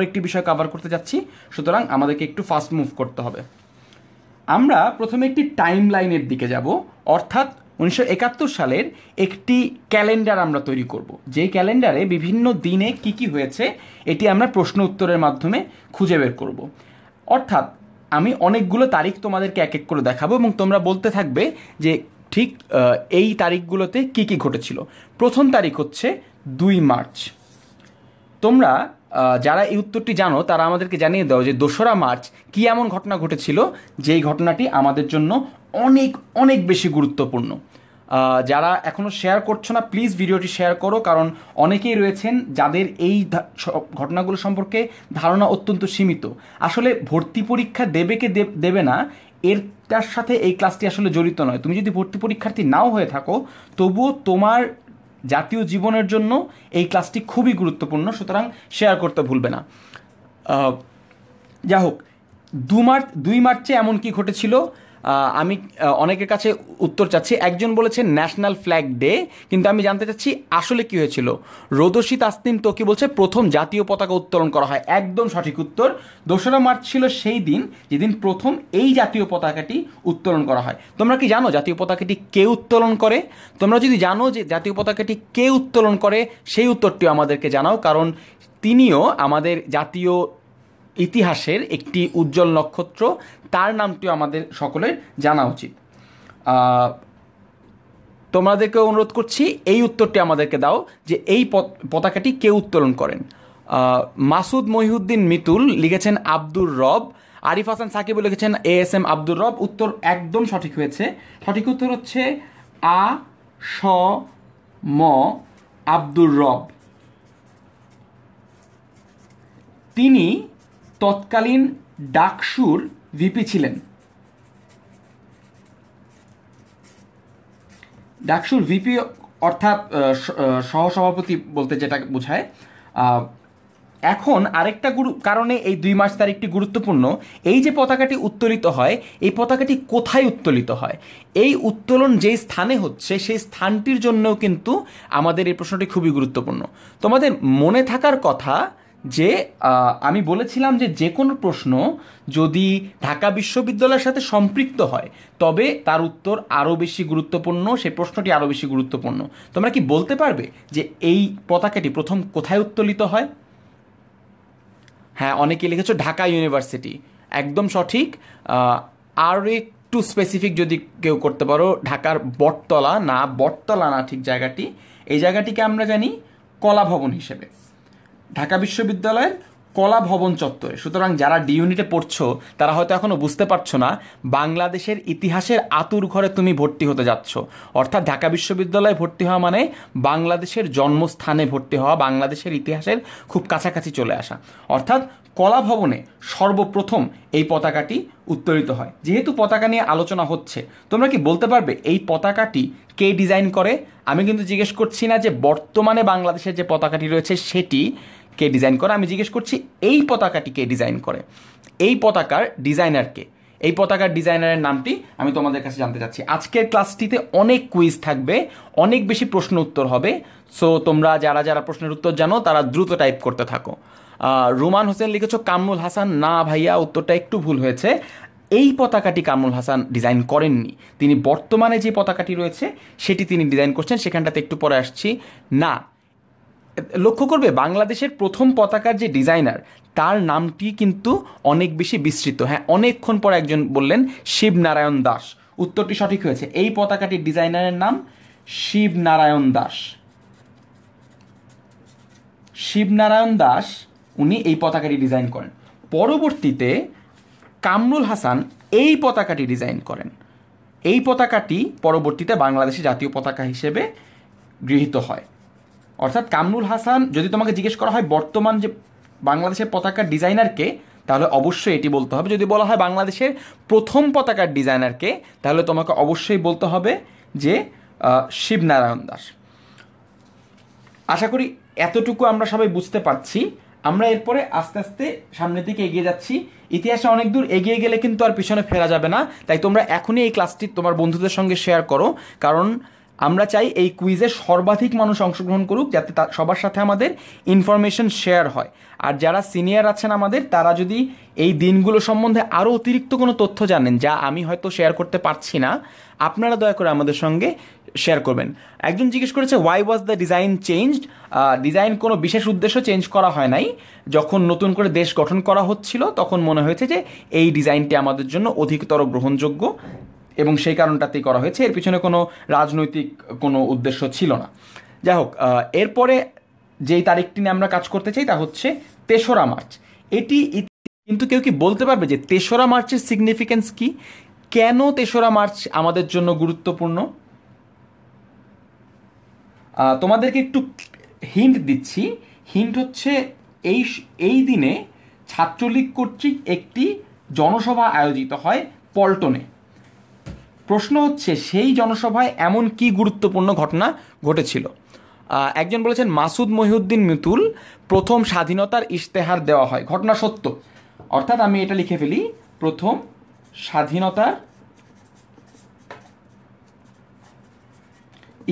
একটি বিষয় কভার করতে যাচ্ছি, সুতরাং আমাদেরকে একটু ফাস্ট মুভ করতে হবে। আমরা প্রথমে একটি টাইম লাইনের দিকে যাব, অর্থাৎ 1971 সালের একটি ক্যালেন্ডার আমরা তৈরি করব, যেই ক্যালেন্ডারে বিভিন্ন দিনে কি কি হয়েছে এটি আমরা প্রশ্ন উত্তরের মাধ্যমে খুঁজে বের করব। অর্থাৎ আমি অনেকগুলো তারিখ তোমাদেরকে এক এক করে দেখাবো এবং তোমরা বলতে থাকবে যে ঠিক এই তারিখগুলোতে কি কি ঘটেছিল। প্রথম তারিখ হচ্ছে 2 মার্চ। তোমরা যারা এই উত্তরটি জানো তারা আমাদেরকে জানিয়ে দাও যে 2রা মার্চ কী এমন ঘটনা ঘটেছিল যেই ঘটনাটি আমাদের জন্য অনেক অনেক বেশি গুরুত্বপূর্ণ। যারা এখনও শেয়ার করছো না, প্লিজ ভিডিওটি শেয়ার করো, কারণ অনেকেই রয়েছেন যাদের এই ঘটনাগুলো সম্পর্কে ধারণা অত্যন্ত সীমিত। আসলে ভর্তি পরীক্ষা দেবে কে দেবে না এরটার সাথে এই ক্লাসটি আসলে জড়িত নয়। তুমি যদি ভর্তি পরীক্ষার্থী নাও হয়ে থাকো, তবুও তোমার জাতীয় জীবনের জন্য এই ক্লাসটি খুবই গুরুত্বপূর্ণ, সুতরাং শেয়ার করতে ভুলবে না। যা হোক, 2 মার্চে এমন কি ঘটেছিল আমি অনেকের কাছে উত্তর চাচ্ছি। একজন বলেছে ন্যাশনাল ফ্ল্যাগ ডে, কিন্তু আমি জানতে চাচ্ছি আসলে কি হয়েছিল। রোদসী তাসনিম তোকি বলছে প্রথম জাতীয় পতাকা উত্তোলন করা হয়। একদম সঠিক উত্তর। 2রা মার্চ ছিল সেই দিন যেদিন প্রথম এই জাতীয় পতাকাটি উত্তোলন করা হয়। তোমরা কি জানো জাতীয় পতাকাটি কে উত্তোলন করে? তোমরা যদি জানো যে জাতীয় পতাকাটি কে উত্তোলন করে, সেই উত্তরটিও আমাদেরকে জানাও, কারণ তিনিও আমাদের জাতীয় ইতিহাসের একটি উজ্জ্বল নক্ষত্র, তার নামটিও আমাদের সকলের জানা উচিত। তোমাদেরকে অনুরোধ করছি এই উত্তরটি আমাদেরকে দাও যে এই পতাকাটি কে উত্তোলন করেন। মাসুদ মহিউদ্দিন মিতুল লিখেছেন আব্দুর রব। আরিফ হাসান সাকিব লিখেছেন ASM আব্দুর রব। উত্তর একদম সঠিক হয়েছে। সঠিক উত্তর হচ্ছে ম আব্দুর রব। তিনি তৎকালীন ডাকসুর ভিপি ছিলেন। ডাকসুর ভিপি অর্থাৎ সহসভাপতি বলতে যেটা বোঝায়। এখন আরেকটা কারণে এই 2 মার্চ তারিখটি গুরুত্বপূর্ণ। এই যে পতাকাটি উত্তোলিত হয়, এই পতাকাটি কোথায় উত্তোলিত হয়? এই উত্তোলন যেই স্থানে হচ্ছে সেই স্থানটির জন্যও কিন্তু আমাদের এই প্রশ্নটি খুবই গুরুত্বপূর্ণ। তোমাদের মনে থাকার কথা যে আমি বলেছিলাম যে কোনো প্রশ্ন যদি ঢাকা বিশ্ববিদ্যালয়ের সাথে সম্পৃক্ত হয় তবে তার উত্তর আরও বেশি গুরুত্বপূর্ণ, সেই প্রশ্নটি আরও বেশি গুরুত্বপূর্ণ। তোমরা কি বলতে পারবে যে এই পতাকাটি প্রথম কোথায় উত্তোলিত হয়? হ্যাঁ, অনেকে লিখেছো ঢাকা ইউনিভার্সিটি। একদম সঠিক। আর একটু স্পেসিফিক যদি কেউ করতে পারো, ঢাকার বটতলা না ঠিক জায়গাটি, এই জায়গাটিকে আমরা জানি কলা ভবন হিসেবে, ঢাকা বিশ্ববিদ্যালয়ের কলা ভবন চত্বরে। সুতরাং যারা ডি ইউনিটে পড়ছো তারা হয়তো এখনও বুঝতে পারছো না, বাংলাদেশের ইতিহাসের আতুর ঘরে তুমি ভর্তি হতে যাচ্ছ। অর্থাৎ ঢাকা বিশ্ববিদ্যালয়ে ভর্তি হওয়া মানে বাংলাদেশের জন্মস্থানে ভর্তি হওয়া, বাংলাদেশের ইতিহাসের খুব কাছাকাছি চলে আসা। অর্থাৎ কলা ভবনে সর্বপ্রথম এই পতাকাটি উত্তোলিত হয়। যেহেতু পতাকা নিয়ে আলোচনা হচ্ছে, তোমরা কি বলতে পারবে এই পতাকাটি কে ডিজাইন করে? আমি কিন্তু জিজ্ঞেস করছি না যে বর্তমানে বাংলাদেশের যে পতাকাটি রয়েছে সেটি কে ডিজাইন করে, আমি জিজ্ঞেস করছি এই পতাকাটি কে ডিজাইন করে, এই পতাকার ডিজাইনারকে, এই পতাকার ডিজাইনারের নামটি আমি তোমাদের কাছে জানতে চাচ্ছি। আজকের ক্লাসটিতে অনেক কুইজ থাকবে, অনেক বেশি প্রশ্ন উত্তর হবে। সো তোমরা যারা প্রশ্নের উত্তর জানো তারা দ্রুত টাইপ করতে থাকো। রুমান হোসেন লিখেছো কামরুল হাসান। না ভাইয়া, উত্তরটা একটু ভুল হয়েছে। এই পতাকাটি কামরুল হাসান ডিজাইন করেননি, তিনি বর্তমানে যে পতাকাটি রয়েছে সেটি তিনি ডিজাইন করছেন, সেখানটাতে একটু পরে আসছি। না, লক্ষ্য করবে বাংলাদেশের প্রথম পতাকার যে ডিজাইনার তার নামটি কিন্তু অনেক বেশি বিস্তৃত। হ্যাঁ, অনেকক্ষণ পর একজন বললেন শিবনারায়ণ দাস। উত্তরটি সঠিক হয়েছে। এই পতাকাটির ডিজাইনারের নাম শিবনারায়ণ দাস। শিবনারায়ণ দাস উনি এই পতাকাটি ডিজাইন করেন। পরবর্তীতে কামরুল হাসান এই পতাকাটি ডিজাইন করেন। এই পতাকাটি পরবর্তীতে বাংলাদেশের জাতীয় পতাকা হিসেবে গৃহীত হয়। অর্থাৎ কামরুল হাসান, যদি তোমাকে জিজ্ঞেস করা হয় বর্তমান যে বাংলাদেশের পতাকার ডিজাইনারকে, তাহলে অবশ্যই এটি বলতে হবে। যদি বলা হয় বাংলাদেশের প্রথম পতাকার ডিজাইনারকে, তাহলে তোমাকে অবশ্যই বলতে হবে যে শিবনারায়ণ দাস। আশা করি এতটুকু আমরা সবাই বুঝতে পারছি। আমরা এরপরে আস্তে আস্তে সামনের দিকে এগিয়ে যাচ্ছি। ইতিহাসে অনেক দূর এগিয়ে গেলে কিন্তু আর পিছনে ফেরা যাবে না, তাই তোমরা এখনই এই ক্লাসটি তোমার বন্ধুদের সঙ্গে শেয়ার করো, কারণ আমরা চাই এই কুইজে সর্বাধিক মানুষ অংশগ্রহণ করুক, যাতে সবার সাথে আমাদের ইনফরমেশন শেয়ার হয়। আর যারা সিনিয়র আছেন আমাদের, তারা যদি এই দিনগুলো সম্বন্ধে আরও অতিরিক্ত কোনো তথ্য জানেন যা আমি হয়তো শেয়ার করতে পারছি না, আপনারা দয়া করে আমাদের সঙ্গে শেয়ার করবেন। একজন জিজ্ঞেস করেছে why was the design changed. Design কোনো বিশেষ উদ্দেশ্য চেঞ্জ করা হয় নাই। যখন নতুন করে দেশ গঠন করা হচ্ছিল তখন মনে হয়েছে যে এই ডিজাইনটি আমাদের জন্য অধিকতর গ্রহণযোগ্য, এবং সেই কারণটাতেই করা হয়েছে। এর পিছনে কোনো রাজনৈতিক কোনো উদ্দেশ্য ছিল না। যাই হোক, এরপরে যেই তারিখটি নিয়ে আমরা কাজ করতে চাই তা হচ্ছে ৩রা মার্চ। এটি কিন্তু কেউ কি বলতে পারবে যে ৩রা মার্চের সিগনিফিকেন্স কি? কেন ৩রা মার্চ আমাদের জন্য গুরুত্বপূর্ণ? তোমাদেরকে একটু হিন্ট দিচ্ছি। হিন্ট হচ্ছে এই দিনে ছাত্রলীগ কর্তৃক একটি জনসভা আয়োজিত হয় পল্টনে। প্রশ্ন হচ্ছে সেই জনসভায় এমন কি গুরুত্বপূর্ণ ঘটনা ঘটেছিল? একজন বলেছেন মাসুদ মহিউদ্দিন মিতুল প্রথম স্বাধীনতার ইশতেহার দেওয়া হয়। ঘটনা সত্য, অর্থাৎ আমি এটা লিখে ফেলি, প্রথম স্বাধীনতার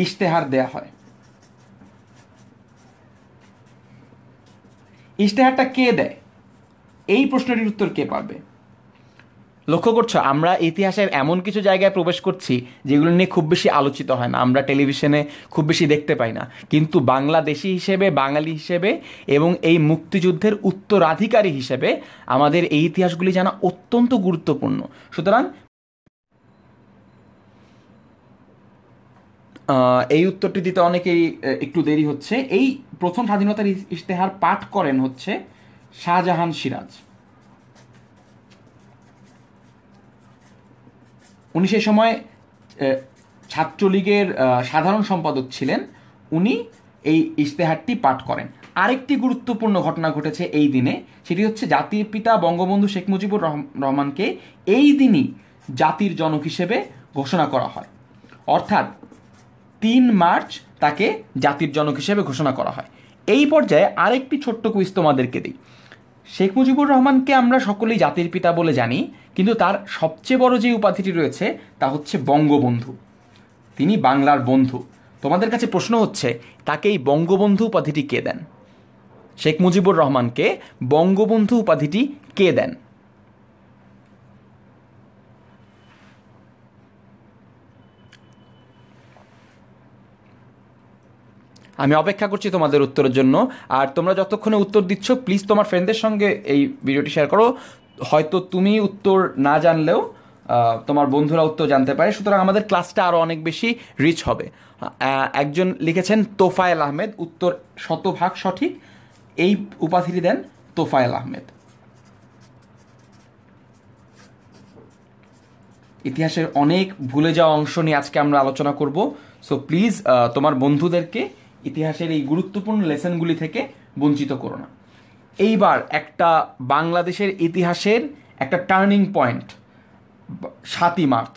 ইশতেহার দেওয়া হয়। ইশতেহারটা কে দেয়? এই প্রশ্নটির উত্তর কে পারবে? লক্ষ্য করছো, আমরা ইতিহাসের এমন কিছু জায়গায় প্রবেশ করছি যেগুলো নিয়ে খুব বেশি আলোচিত হয় না, আমরা টেলিভিশনে খুব বেশি দেখতে পাই না, কিন্তু বাংলাদেশি হিসেবে, বাঙালি হিসেবে এবং এই মুক্তিযুদ্ধের উত্তরাধিকারী হিসেবে আমাদের এই ইতিহাসগুলি জানা অত্যন্ত গুরুত্বপূর্ণ। সুতরাং এই উত্তরটি দিতে অনেকেই একটু দেরি হচ্ছে। এই প্রথম স্বাধীনতার ইশতেহার পাঠ করেন হচ্ছে শাহজাহান সিরাজ। উনি সেই সময় ছাত্রলীগের সাধারণ সম্পাদক ছিলেন। উনি এই ইশতেহারটি পাঠ করেন। আরেকটি গুরুত্বপূর্ণ ঘটনা ঘটেছে এই দিনে, সেটি হচ্ছে জাতির পিতা বঙ্গবন্ধু শেখ মুজিবুর রহমানকে এই দিনই জাতির জনক হিসেবে ঘোষণা করা হয়। অর্থাৎ ৩ মার্চ তাকে জাতির জনক হিসেবে ঘোষণা করা হয়। এই পর্যায়ে আরেকটি ছোট্ট কুইজ তোমাদেরকে দিই। শেখ মুজিবুর রহমানকে আমরা সকলেই জাতির পিতা বলে জানি, কিন্তু তার সবচেয়ে বড় যে উপাধিটি রয়েছে তা হচ্ছে বঙ্গবন্ধু। তিনি বাংলার বন্ধু। তোমাদের কাছে প্রশ্ন হচ্ছে, তাকে এই বঙ্গবন্ধু উপাধিটি কে দেন? শেখ মুজিবুর রহমানকে বঙ্গবন্ধু উপাধিটি কে দেন? আমি অপেক্ষা করছি তোমাদের উত্তরের জন্য। আর তোমরা যতক্ষণে উত্তর দিচ্ছ, প্লিজ তোমার ফ্রেন্ডদের সঙ্গে এই ভিডিওটি শেয়ার করো। হয়তো তুমি উত্তর না জানলেও তোমার বন্ধুরা উত্তর জানতে পারে, সুতরাং আমাদের ক্লাসটা আরও অনেক বেশি রিচ হবে। একজন লিখেছেন তোফায়েল আহমেদ, উত্তর 100% সঠিক। এই উপাধিটি দেন তোফায়েল আহমেদ। ইতিহাসের অনেক ভুলে যাওয়া অংশ নিয়ে আজকে আমরা আলোচনা করব। সো প্লিজ তোমার বন্ধুদেরকে ইতিহাসের এই গুরুত্বপূর্ণ লেসনগুলি থেকে বঞ্চিত করো না। এইবার একটা বাংলাদেশের ইতিহাসের একটা টার্নিং পয়েন্ট, 7ই মার্চ।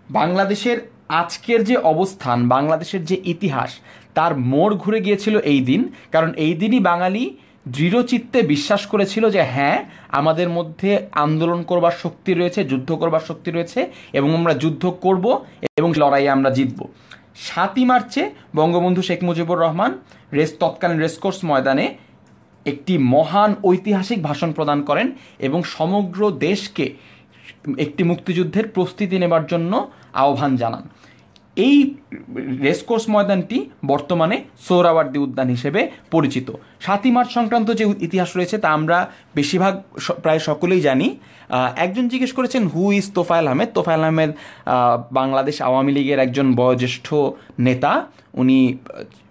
বাংলাদেশের আজকের যে অবস্থান, বাংলাদেশের যে ইতিহাস, তার মোড় ঘুরে গিয়েছিল এই দিন। কারণ এই দিনই বাঙালি দৃঢ়চিত্তে বিশ্বাস করেছিল যে হ্যাঁ, আমাদের মধ্যে আন্দোলন করবার শক্তি রয়েছে, যুদ্ধ করবার শক্তি রয়েছে, এবং আমরা যুদ্ধ করব এবং লড়াইয়ে আমরা জিতব। 7ই মার্চে বঙ্গবন্ধু শেখ মুজিবুর রহমান তৎকালীন রেসকোর্স ময়দানে একটি মহান ঐতিহাসিক ভাষণ প্রদান করেন এবং সমগ্র দেশকে একটি মুক্তিযুদ্ধের প্রস্তুতি নেবার জন্য আহ্বান জানান। এই রেসকোর্স ময়দানটি বর্তমানে সোহরাওয়ার্দী উদ্যান হিসেবে পরিচিত। 7ই মার্চ সংক্রান্ত যে ইতিহাস রয়েছে তা আমরা বেশিরভাগ প্রায় সকলেই জানি। একজন জিজ্ঞেস করেছেন হু ইজ তোফায়েল আহমেদ। তোফায়েল আহমেদ বাংলাদেশ আওয়ামী লীগের একজন বয়োজ্যেষ্ঠ নেতা। উনি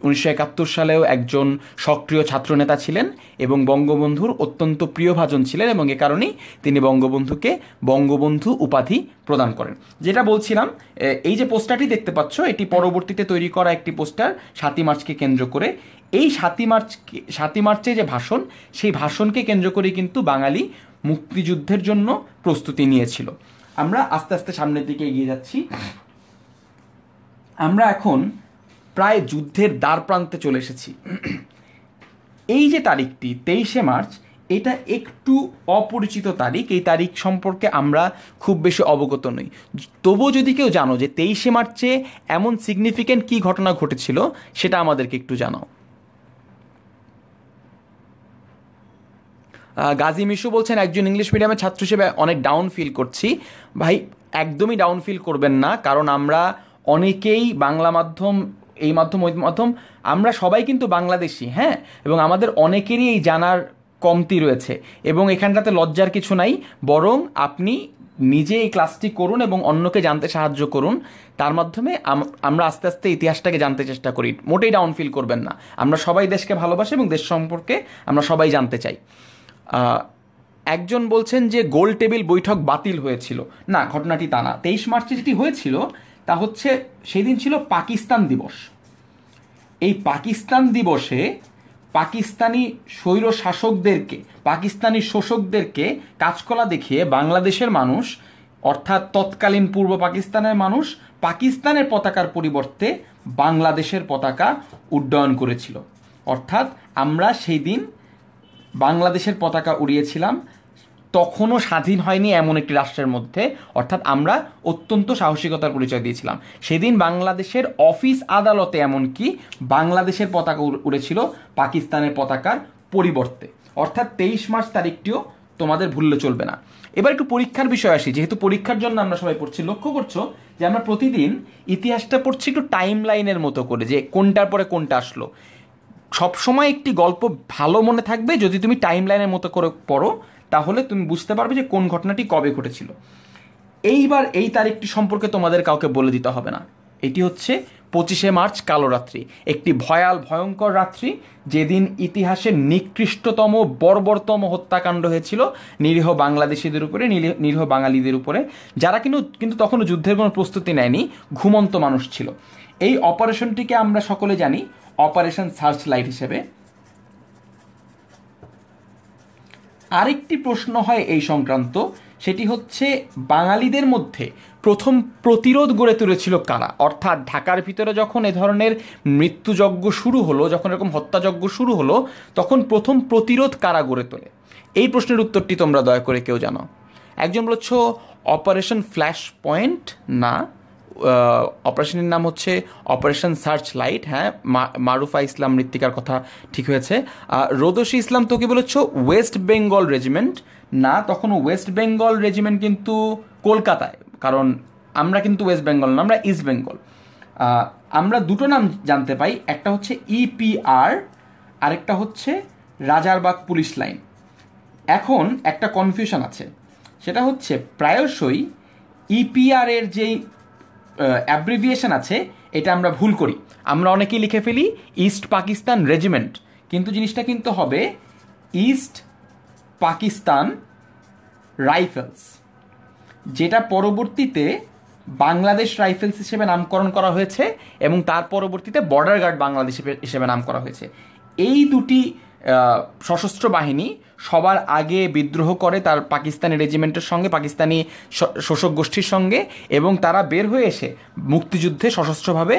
1971 সালেও একজন সক্রিয় ছাত্রনেতা ছিলেন এবং বঙ্গবন্ধুর অত্যন্ত প্রিয়ভাজন ছিলেন, এবং এ কারণেই তিনি বঙ্গবন্ধুকে বঙ্গবন্ধু উপাধি প্রদান করেন। যেটা বলছিলাম, এই যে পোস্টারটি দেখতে পাচ্ছ, এটি পরবর্তীতে তৈরি করা একটি পোস্টার 7ই মার্চকে কেন্দ্র করে। এই 7ই মার্চে যে ভাষণ, সেই ভাষণকে কেন্দ্র করে কিন্তু বাঙালি মুক্তিযুদ্ধের জন্য প্রস্তুতি নিয়েছিল। আমরা আস্তে আস্তে সামনের দিকে এগিয়ে যাচ্ছি। আমরা এখন প্রায় যুদ্ধের দ্বার প্রান্তে চলে এসেছি। এই যে তারিখটি 23শে মার্চ, এটা একটু অপরিচিত তারিখ, এই তারিখ সম্পর্কে আমরা খুব বেশি অবগত নই। তবুও যদি কেউ জানো যে 23শে মার্চে এমন সিগনিফিক্যান্ট কী ঘটনা ঘটেছিল, সেটা আমাদেরকে একটু জানাও। গাজী মিশু বলছেন, একজন ইংলিশ মিডিয়ামের ছাত্র হিসেবে অনেক ডাউন ফিল করছি। ভাই, একদমই ডাউন ফিল করবেন না, কারণ আমরা অনেকেই বাংলা মাধ্যম, এই মাধ্যম ওই মাধ্যম, আমরা সবাই কিন্তু বাংলাদেশি, হ্যাঁ, এবং আমাদের অনেকেরই এই জানার কমতি রয়েছে, এবং এখানটাতে লজ্জার কিছু নাই। বরং আপনি নিজে এই ক্লাসটি করুন এবং অন্যকে জানতে সাহায্য করুন, তার মাধ্যমে আমরা আস্তে আস্তে ইতিহাসটাকে জানতে চেষ্টা করি। মোটেই ডাউন ফিল করবেন না, আমরা সবাই দেশকে ভালোবাসি এবং দেশ সম্পর্কে আমরা সবাই জানতে চাই। একজন বলছেন যে গোল টেবিল বৈঠক বাতিল হয়েছিল। না, ঘটনাটি তা না। 23 মার্চে যেটি হয়েছিল তা হচ্ছে, সেদিন ছিল পাকিস্তান দিবস। এই পাকিস্তান দিবসে পাকিস্তানি স্বৈর শাসকদেরকে, পাকিস্তানি শোষকদেরকে কাজকলা দেখিয়ে বাংলাদেশের মানুষ, অর্থাৎ তৎকালীন পূর্ব পাকিস্তানের মানুষ, পাকিস্তানের পতাকার পরিবর্তে বাংলাদেশের পতাকা উড্ডয়ন করেছিল। অর্থাৎ আমরা সেই দিন বাংলাদেশের পতাকা উড়িয়েছিলাম, তখনও স্বাধীন হয়নি এমন একটি রাষ্ট্রের মধ্যে। অর্থাৎ আমরা অত্যন্ত সাহসিকতার পরিচয় দিয়েছিলাম। সেদিন বাংলাদেশের অফিস আদালতে এমনকি বাংলাদেশের পতাকা উড়েছিল পাকিস্তানের পতাকার পরিবর্তে। অর্থাৎ 23 মার্চ তারিখটিও তোমাদের ভুললে চলবে না। এবার একটু পরীক্ষার বিষয় আসি। যেহেতু পরীক্ষার জন্য আমরা সবাই পড়ছি, লক্ষ্য করছো যে আমরা প্রতিদিন ইতিহাসটা পড়ছি একটু টাইম লাইনের মতো করে, যে কোনটার পরে কোনটা আসলো। সবসময় একটি গল্প ভালো মনে থাকবে যদি তুমি টাইম লাইনের মতো করে পড়ো, তাহলে তুমি বুঝতে পারবে যে কোন ঘটনাটি কবে ঘটেছিল। এইবার এই তারিখটি সম্পর্কে তোমাদের কাউকে বলে দিতে হবে না। এটি হচ্ছে 25শে মার্চ, কালো রাত্রি, একটি ভয়ঙ্কর রাত্রি, যেদিন ইতিহাসের নিকৃষ্টতম বর্বরতম হত্যাকাণ্ড হয়েছিল নিরীহ বাংলাদেশিদের উপরে, নিরীহ বাঙালিদের উপরে, যারা কিন্তু তখনও যুদ্ধের কোনো প্রস্তুতি নেয়নি, ঘুমন্ত মানুষ ছিল। এই অপারেশনটিকে আমরা সকলে জানি অপারেশন সার্চ লাইট হিসেবে। আরেকটি প্রশ্ন হয় এই সংক্রান্ত, সেটি হচ্ছে বাঙালিদের মধ্যে প্রথম প্রতিরোধ গড়ে তুলেছিল কারা? অর্থাৎ ঢাকার ভিতরে যখন এ ধরনের মৃত্যুযজ্ঞ শুরু হলো, যখন এরকম হত্যাযজ্ঞ শুরু হলো, তখন প্রথম প্রতিরোধ কারা গড়ে তোলে? এই প্রশ্নের উত্তরটি তোমরা দয়া করে কেউ জানো। একজন বলছো অপারেশন ফ্ল্যাশ পয়েন্ট, না, অপারেশনের নাম হচ্ছে অপারেশন সার্চ লাইট। হ্যাঁ, মারুফা ইসলাম মৃত্তিকার কথা ঠিক হয়েছে। রোদসী ইসলাম তোকে বলেছ ওয়েস্ট বেঙ্গল রেজিমেন্ট, না, তখন ওয়েস্ট বেঙ্গল রেজিমেন্ট কিন্তু কলকাতায়, কারণ আমরা কিন্তু ওয়েস্ট বেঙ্গল না, আমরা ইস্ট বেঙ্গল। আমরা দুটো নাম জানতে পাই, একটা হচ্ছে ইপিআর, আরেকটা হচ্ছে রাজারবাগ পুলিশ লাইন। এখন একটা কনফিউশন আছে, সেটা হচ্ছে প্রায়শই ইপিআর এর যেই অ্যাব্রিভিয়েশন আছে, এটা আমরা ভুল করি। আমরা অনেকেই লিখে ফেলি ইস্ট পাকিস্তান রেজিমেন্ট, কিন্তু জিনিসটা কিন্তু হবে ইস্ট পাকিস্তান রাইফেলস, যেটা পরবর্তীতে বাংলাদেশ রাইফেলস হিসেবে নামকরণ করা হয়েছে এবং তার পরবর্তীতে বর্ডার গার্ড বাংলাদেশ হিসেবে নাম করা হয়েছে। এই দুটি সশস্ত্র বাহিনী সবার আগে বিদ্রোহ করে তার পাকিস্তানি রেজিমেন্টের সঙ্গে, পাকিস্তানি শোষক গোষ্ঠীর সঙ্গে, এবং তারা বের হয়ে এসে মুক্তিযুদ্ধে সশস্ত্রভাবে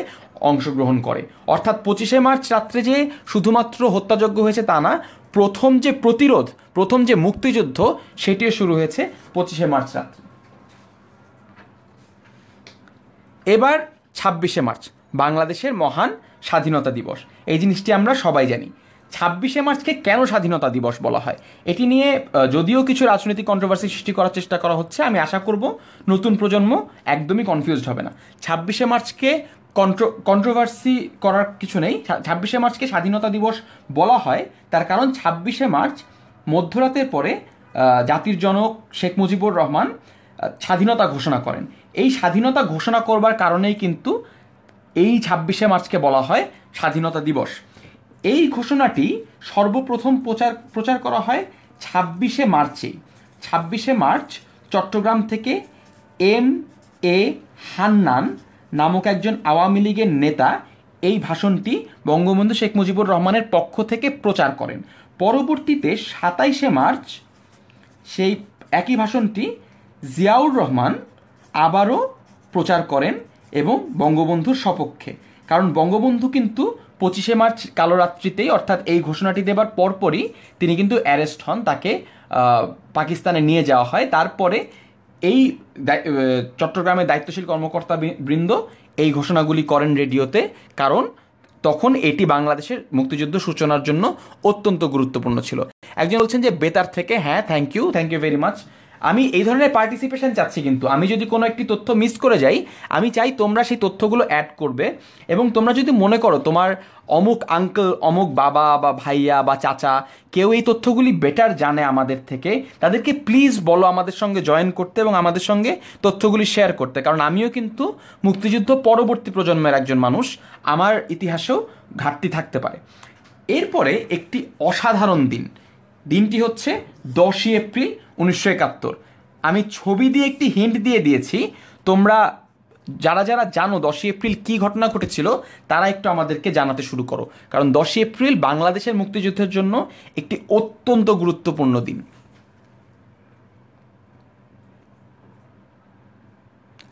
অংশগ্রহণ করে। অর্থাৎ 25শে মার্চ রাত্রে যে শুধুমাত্র হত্যাযজ্ঞ হয়েছে তা না, প্রথম যে প্রতিরোধ, প্রথম যে মুক্তিযুদ্ধ, সেটিও শুরু হয়েছে 25শে মার্চ রাত্রে। এবার 26শে মার্চ, বাংলাদেশের মহান স্বাধীনতা দিবস। এই জিনিসটি আমরা সবাই জানি। 26শে মার্চকে কেন স্বাধীনতা দিবস বলা হয়, এটি নিয়ে যদিও কিছু রাজনৈতিক কন্ট্রোভার্সি সৃষ্টি করার চেষ্টা করা হচ্ছে, আমি আশা করব নতুন প্রজন্ম একদমই কনফিউজড হবে না। 26শে মার্চকে কন্ট্রোভার্সি করার কিছু নেই। 26শে মার্চকে স্বাধীনতা দিবস বলা হয় তার কারণ 26শে মার্চ মধ্যরাতের পরে জাতির জনক শেখ মুজিবুর রহমান স্বাধীনতা ঘোষণা করেন। এই স্বাধীনতা ঘোষণা করবার কারণেই কিন্তু এই 26শে মার্চকে বলা হয় স্বাধীনতা দিবস। এই ঘোষণাটি সর্বপ্রথম প্রচার করা হয় 26শে মার্চে। 26শে মার্চ চট্টগ্রাম থেকে M.A. হান্নান নামক একজন আওয়ামী লীগের নেতা এই ভাষণটি বঙ্গবন্ধু শেখ মুজিবুর রহমানের পক্ষ থেকে প্রচার করেন। পরবর্তীতে 27শে মার্চ সেই একই ভাষণটি জিয়াউর রহমান আবারও প্রচার করেন এবং বঙ্গবন্ধুর সপক্ষে, কারণ বঙ্গবন্ধু কিন্তু 25 মার্চ কালো রাত্রিতেই, অর্থাৎ এই ঘোষণাটি দেবার পরপরই তিনি কিন্তু অ্যারেস্ট হন, তাকে পাকিস্তানে নিয়ে যাওয়া হয়। তারপরে এই চট্টগ্রামের দায়িত্বশীল কর্মকর্তা বৃন্দ এই ঘোষণাগুলি করেন রেডিওতে, কারণ তখন এটি বাংলাদেশের মুক্তিযুদ্ধ সূচনার জন্য অত্যন্ত গুরুত্বপূর্ণ ছিল। একজন বলছেন যে বেতার থেকে, হ্যাঁ থ্যাংক ইউ ভেরি মাচ। আমি এই ধরনের পার্টিসিপেশন চাচ্ছি, কিন্তু আমি যদি কোনো একটি তথ্য মিস করে যাই, আমি চাই তোমরা সেই তথ্যগুলো অ্যাড করবে। এবং তোমরা যদি মনে করো তোমার অমুক আঙ্কেল, অমুক বাবা বা ভাইয়া বা চাচা কেউ এই তথ্যগুলি বেটার জানে আমাদের থেকে, তাদেরকে প্লিজ বলো আমাদের সঙ্গে জয়েন করতে এবং আমাদের সঙ্গে তথ্যগুলি শেয়ার করতে। কারণ আমিও কিন্তু মুক্তিযুদ্ধ পরবর্তী প্রজন্মের একজন মানুষ, আমার ইতিহাসেও ঘাটতি থাকতে পারে। এরপরে একটি অসাধারণ দিনটি হচ্ছে 10ই এপ্রিল 1971। আমি ছবি দিয়ে একটি হিন্ট দিয়ে দিয়েছি, তোমরা যারা যারা জানো 10ই এপ্রিল কী ঘটনা ঘটেছিল তারা একটু আমাদেরকে জানাতে শুরু করো, কারণ 10ই এপ্রিল বাংলাদেশের মুক্তিযুদ্ধের জন্য একটি অত্যন্ত গুরুত্বপূর্ণ দিন।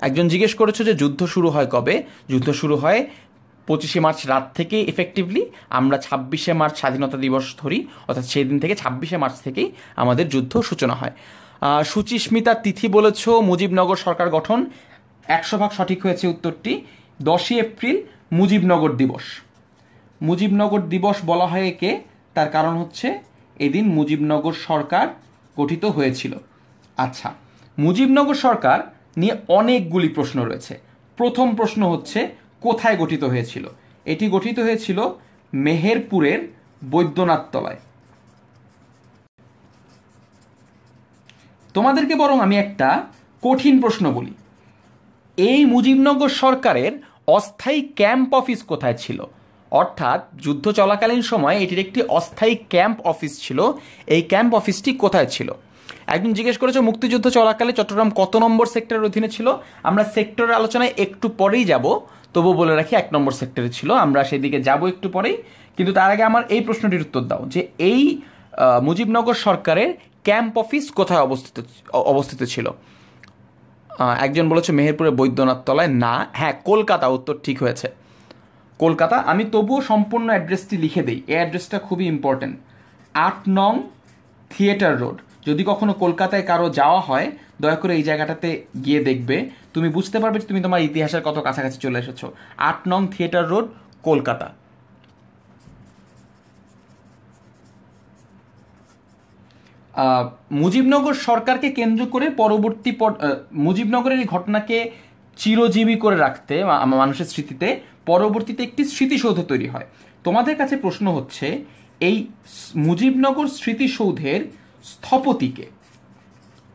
একজন জিজ্ঞেস করেছো যে যুদ্ধ শুরু হয় কবে। যুদ্ধ শুরু হয় 25শে মার্চ রাত থেকে। এফেক্টিভলি আমরা 26শে মার্চ স্বাধীনতা দিবস ধরি, অর্থাৎ সেই দিন থেকে 26শে মার্চ থেকেই আমাদের যুদ্ধ সূচনা হয়। সুচিস্মিতার তিথি বলেছ মুজিবনগর সরকার গঠন, 100% সঠিক হয়েছে উত্তরটি। 10ই এপ্রিল মুজিবনগর দিবস। মুজিবনগর দিবস বলা হয় একে, তার কারণ হচ্ছে এদিন মুজিবনগর সরকার গঠিত হয়েছিল। আচ্ছা, মুজিবনগর সরকার নিয়ে অনেকগুলি প্রশ্ন রয়েছে। প্রথম প্রশ্ন হচ্ছে কোথায় গঠিত হয়েছিল? এটি গঠিত হয়েছিল মেহেরপুরের বৈদ্যনাথ তলায়। তোমাদেরকে বরং আমি একটা কঠিন প্রশ্ন বলি, এই মুজিবনগর সরকারের অস্থায়ী ক্যাম্প অফিস কোথায় ছিল? অর্থাৎ যুদ্ধ চলাকালীন সময় এটির একটি অস্থায়ী ক্যাম্প অফিস ছিল, এই ক্যাম্প অফিসটি কোথায় ছিল? একজন জিজ্ঞেস করেছে মুক্তিযুদ্ধ চলাকালে চট্টগ্রাম কত নম্বর সেক্টরের অধীনে ছিল? আমরা সেক্টরের আলোচনায় একটু পরেই যাব, তবু বলে রাখি 1 নম্বর সেক্টরে ছিল, আমরা সেদিকে যাব একটু পরেই। কিন্তু তার আগে আমার এই প্রশ্নটির উত্তর দাও যে এই মুজিবনগর সরকারের ক্যাম্প অফিস কোথায় অবস্থিত ছিল? একজন বলেছে মেহেরপুরের বৈদ্যনাথ তলায়। না, হ্যাঁ কলকাতা, উত্তর ঠিক হয়েছে কলকাতা। আমি তবুও সম্পূর্ণ অ্যাড্রেসটি লিখে দিই, এই অ্যাড্রেসটা খুবই ইম্পর্টেন্ট। 8 নং থিয়েটার রোড। যদি কখনো কলকাতায় কারো যাওয়া হয়, দয়া করে এই জায়গাটাতে গিয়ে দেখবে, তুমি বুঝতে পারবে তুমি তোমার ইতিহাসের কত কাছাকাছি চলে এসেছো। 8 নং থিয়েটার রোড, কলকাতা। মুজিবনগর সরকারকে কেন্দ্র করে পরবর্তী মুজিবনগরের এই ঘটনাকে চিরজীবী করে রাখতে মানুষের স্মৃতিতে পরবর্তীতে একটি স্মৃতিসৌধ তৈরি হয়। তোমাদের কাছে প্রশ্ন হচ্ছে এই মুজিবনগর স্মৃতিসৌধের স্থপতিকে।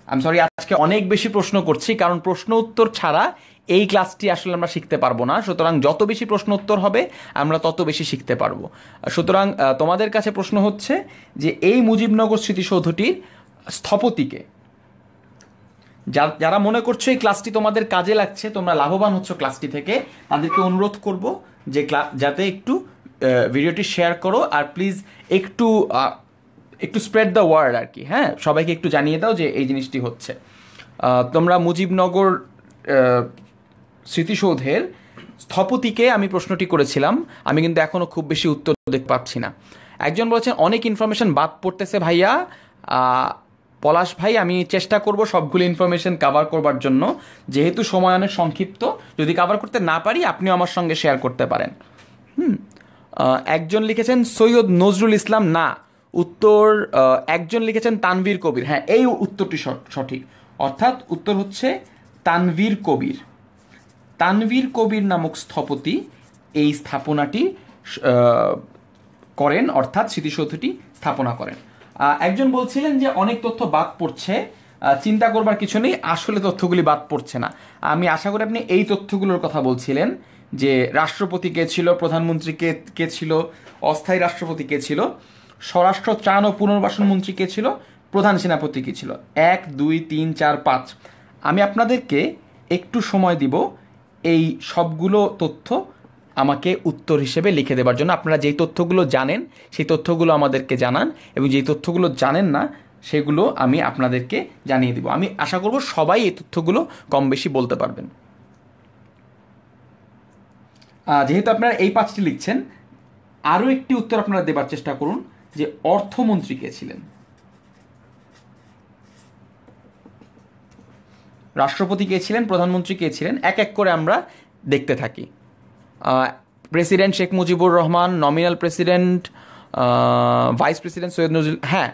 আমি সরি, আজকে অনেক বেশি প্রশ্ন করছি, কারণ প্রশ্ন উত্তর ছাড়া এই ক্লাসটি আসলে আমরা শিখতে পারবো না। সুতরাং যত বেশি প্রশ্ন উত্তর হবে আমরা তত বেশি শিখতে পারবো। সুতরাং তোমাদের কাছে প্রশ্ন হচ্ছে যে এই মুজিবনগর স্মৃতিসৌধটির স্থপতিকে। যারা মনে করছো এই ক্লাসটি তোমাদের কাজে লাগছে, তোমরা লাভবান হচ্ছ ক্লাসটি থেকে, তাদেরকে অনুরোধ করব যে যাতে একটু ভিডিওটি শেয়ার করো, আর প্লিজ একটু স্প্রেড দ্য ওয়ার্ড আর কি। হ্যাঁ, সবাইকে একটু জানিয়ে দাও যে এই জিনিসটি হচ্ছে। তোমরা মুজিবনগর স্মৃতিসৌধের স্থপতিকে আমি প্রশ্নটি করেছিলাম, আমি কিন্তু এখনও খুব বেশি উত্তর দেখতে পাচ্ছি না। একজন বলেছেন অনেক ইনফরমেশন বাদ পড়তেছে ভাইয়া। পলাশ ভাই, আমি চেষ্টা করব সবগুলো ইনফরমেশন কভার করবার জন্য, যেহেতু সময় অনেক সংক্ষিপ্ত। যদি কভার করতে না পারি আপনিও আমার সঙ্গে শেয়ার করতে পারেন। একজন লিখেছেন সৈয়দ নজরুল ইসলাম। না, উত্তর একজন লিখেছেন তানভীর কবির। হ্যাঁ, এই উত্তরটি সঠিক, অর্থাৎ উত্তর হচ্ছে তানভীর কবির। তানভীর কবির নামক স্থপতি এই স্থাপনাটি করেন, অর্থাৎ স্মৃতিসৌধটি স্থাপনা করেন। একজন বলছিলেন যে অনেক তথ্য বাদ পড়ছে, চিন্তা করবার কিছু নেই, আসলে তথ্যগুলি বাদ পড়ছে না। আমি আশা করি আপনি এই তথ্যগুলোর কথা বলছিলেন, যে রাষ্ট্রপতি কে ছিল, প্রধানমন্ত্রী কে ছিল, অস্থায়ী রাষ্ট্রপতি কে ছিল, স্বরাষ্ট্র ত্রাণ ও পুনর্বাসন মন্ত্রী কে ছিল, প্রধান সেনাপতি কে ছিল। 1 2 3 4 5। আমি আপনাদেরকে একটু সময় দিব এই সবগুলো তথ্য আমাকে উত্তর হিসেবে লিখে দেবার জন্য। আপনারা যেই তথ্যগুলো জানেন সেই তথ্যগুলো আমাদেরকে জানান, এবং যেই তথ্যগুলো জানেন না সেগুলো আমি আপনাদেরকে জানিয়ে দিব। আমি আশা করব সবাই এই তথ্যগুলো কম বেশি বলতে পারবেন। যেহেতু আপনারা এই 5টি লিখছেন, আরও একটি উত্তর আপনারা দেবার চেষ্টা করুন যে অর্থমন্ত্রী কে ছিলেন। রাষ্ট্রপতি কে ছিলেন, প্রধানমন্ত্রী কে ছিলেন, এক এক করে আমরা দেখতে থাকি। President Sheikh Mujibur Rahman, nominal president vice president Syed Nazrul. হ্যাঁ,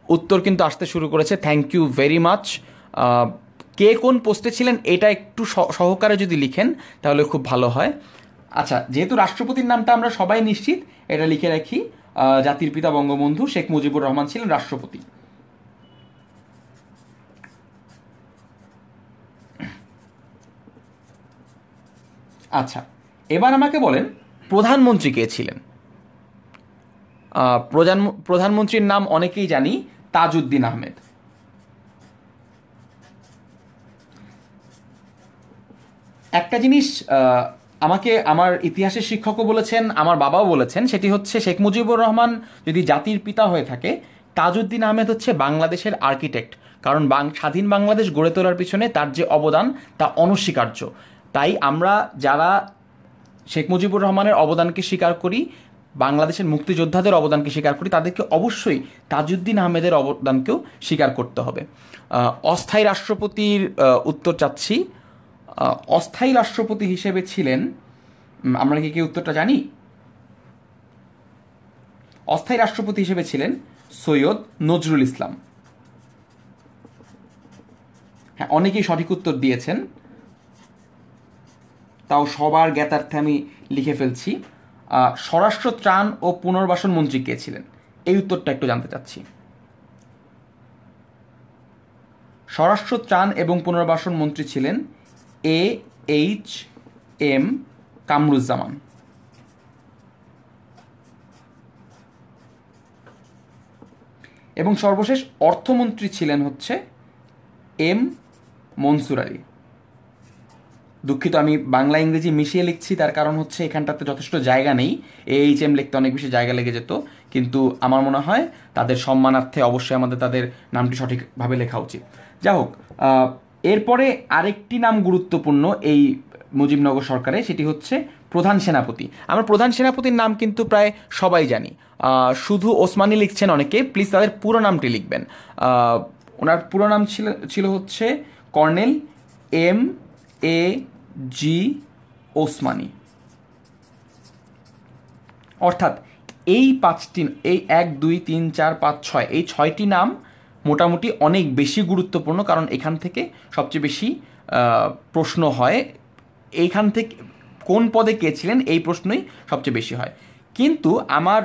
উত্তর কিন্তু আসতে শুরু করেছে, থ্যাংক ইউ ভেরি মাচ। কে কোন পোস্টে ছিলেন এটা একটু সহকারে যদি লিখেন তাহলে খুব ভালো হয়। আচ্ছা, যেহেতু রাষ্ট্রপতির নামটা আমরা সবাই নিশ্চিত, এটা লিখে রাখি, জাতির পিতা বঙ্গবন্ধু শেখ মুজিবুর রহমান ছিলেন রাষ্ট্রপতি। আচ্ছা, এবার আমাকে বলেন প্রধানমন্ত্রী কে ছিলেন। প্রধানমন্ত্রীর নাম অনেকেই জানি, তাজউদ্দিন আহমেদ। একটা জিনিস আমাকে আমার ইতিহাসের শিক্ষকও বলেছেন, আমার বাবাও বলেছেন, সেটি হচ্ছে শেখ মুজিবুর রহমান যদি জাতির পিতা হয়ে থাকে, তাজউদ্দিন আহমেদ হচ্ছে বাংলাদেশের আর্কিটেক্ট। কারণ স্বাধীন বাংলাদেশ গড়ে তোলার পিছনে তার যে অবদান তা অনস্বীকার্য। তাই আমরা যারা শেখ মুজিবুর রহমানের অবদানকে স্বীকার করি, বাংলাদেশের মুক্তিযোদ্ধাদের অবদানকে স্বীকার করি, তাদেরকে অবশ্যই তাজউদ্দিন আহমেদের অবদানকেও স্বীকার করতে হবে। অস্থায়ী রাষ্ট্রপতির উত্তর চাচ্ছি। অস্থায়ী রাষ্ট্রপতি হিসেবে ছিলেন, আমরা কি উত্তরটা জানি? অস্থায়ী রাষ্ট্রপতি হিসেবে ছিলেন সৈয়দ নজরুল ইসলাম। হ্যাঁ, অনেকেই সঠিক উত্তর দিয়েছেন, তাও সবার জ্ঞাতার্থে আমি লিখে ফেলছি। স্বরাষ্ট্র ত্রাণ ও পুনর্বাসন মন্ত্রী কে ছিলেন, এই উত্তরটা একটু জানতে চাচ্ছি। স্বরাষ্ট্র ত্রাণ এবং পুনর্বাসন মন্ত্রী ছিলেন AHM কামরুজ্জামান। এবং সর্বশেষ অর্থমন্ত্রী ছিলেন হচ্ছে M মনসুর আলী। দুঃখিত, আমি বাংলা ইংরেজি মিশিয়ে লিখছি, তার কারণ হচ্ছে এখানটাতে যথেষ্ট জায়গা নেই। AHM লিখতে অনেক বেশি জায়গা লেগে যেত, কিন্তু আমার মনে হয় তাদের সম্মানার্থে অবশ্যই আমাদের তাদের নামটি সঠিকভাবে লেখা উচিত। যা হোক, এরপরে আরেকটি নাম গুরুত্বপূর্ণ এই মুজিবনগর সরকারে, সেটি হচ্ছে প্রধান সেনাপতি। আমরা প্রধান সেনাপতির নাম কিন্তু প্রায় সবাই জানি, শুধু ওসমানী লিখছেন অনেকে, প্লিজ তাদের পুরো নামটি লিখবেন। ওনার পুরো নাম ছিল হচ্ছে কর্নেল MAG ওসমানী। অর্থাৎ এই পাঁচটি, এই 1 2 3 4 5 6, এই 6টি নাম মোটামুটি অনেক বেশি গুরুত্বপূর্ণ, কারণ এখান থেকে সবচেয়ে বেশি প্রশ্ন হয়। এইখান থেকে কোন পদে কে ছিলেন এই প্রশ্নই সবচেয়ে বেশি হয়। কিন্তু আমার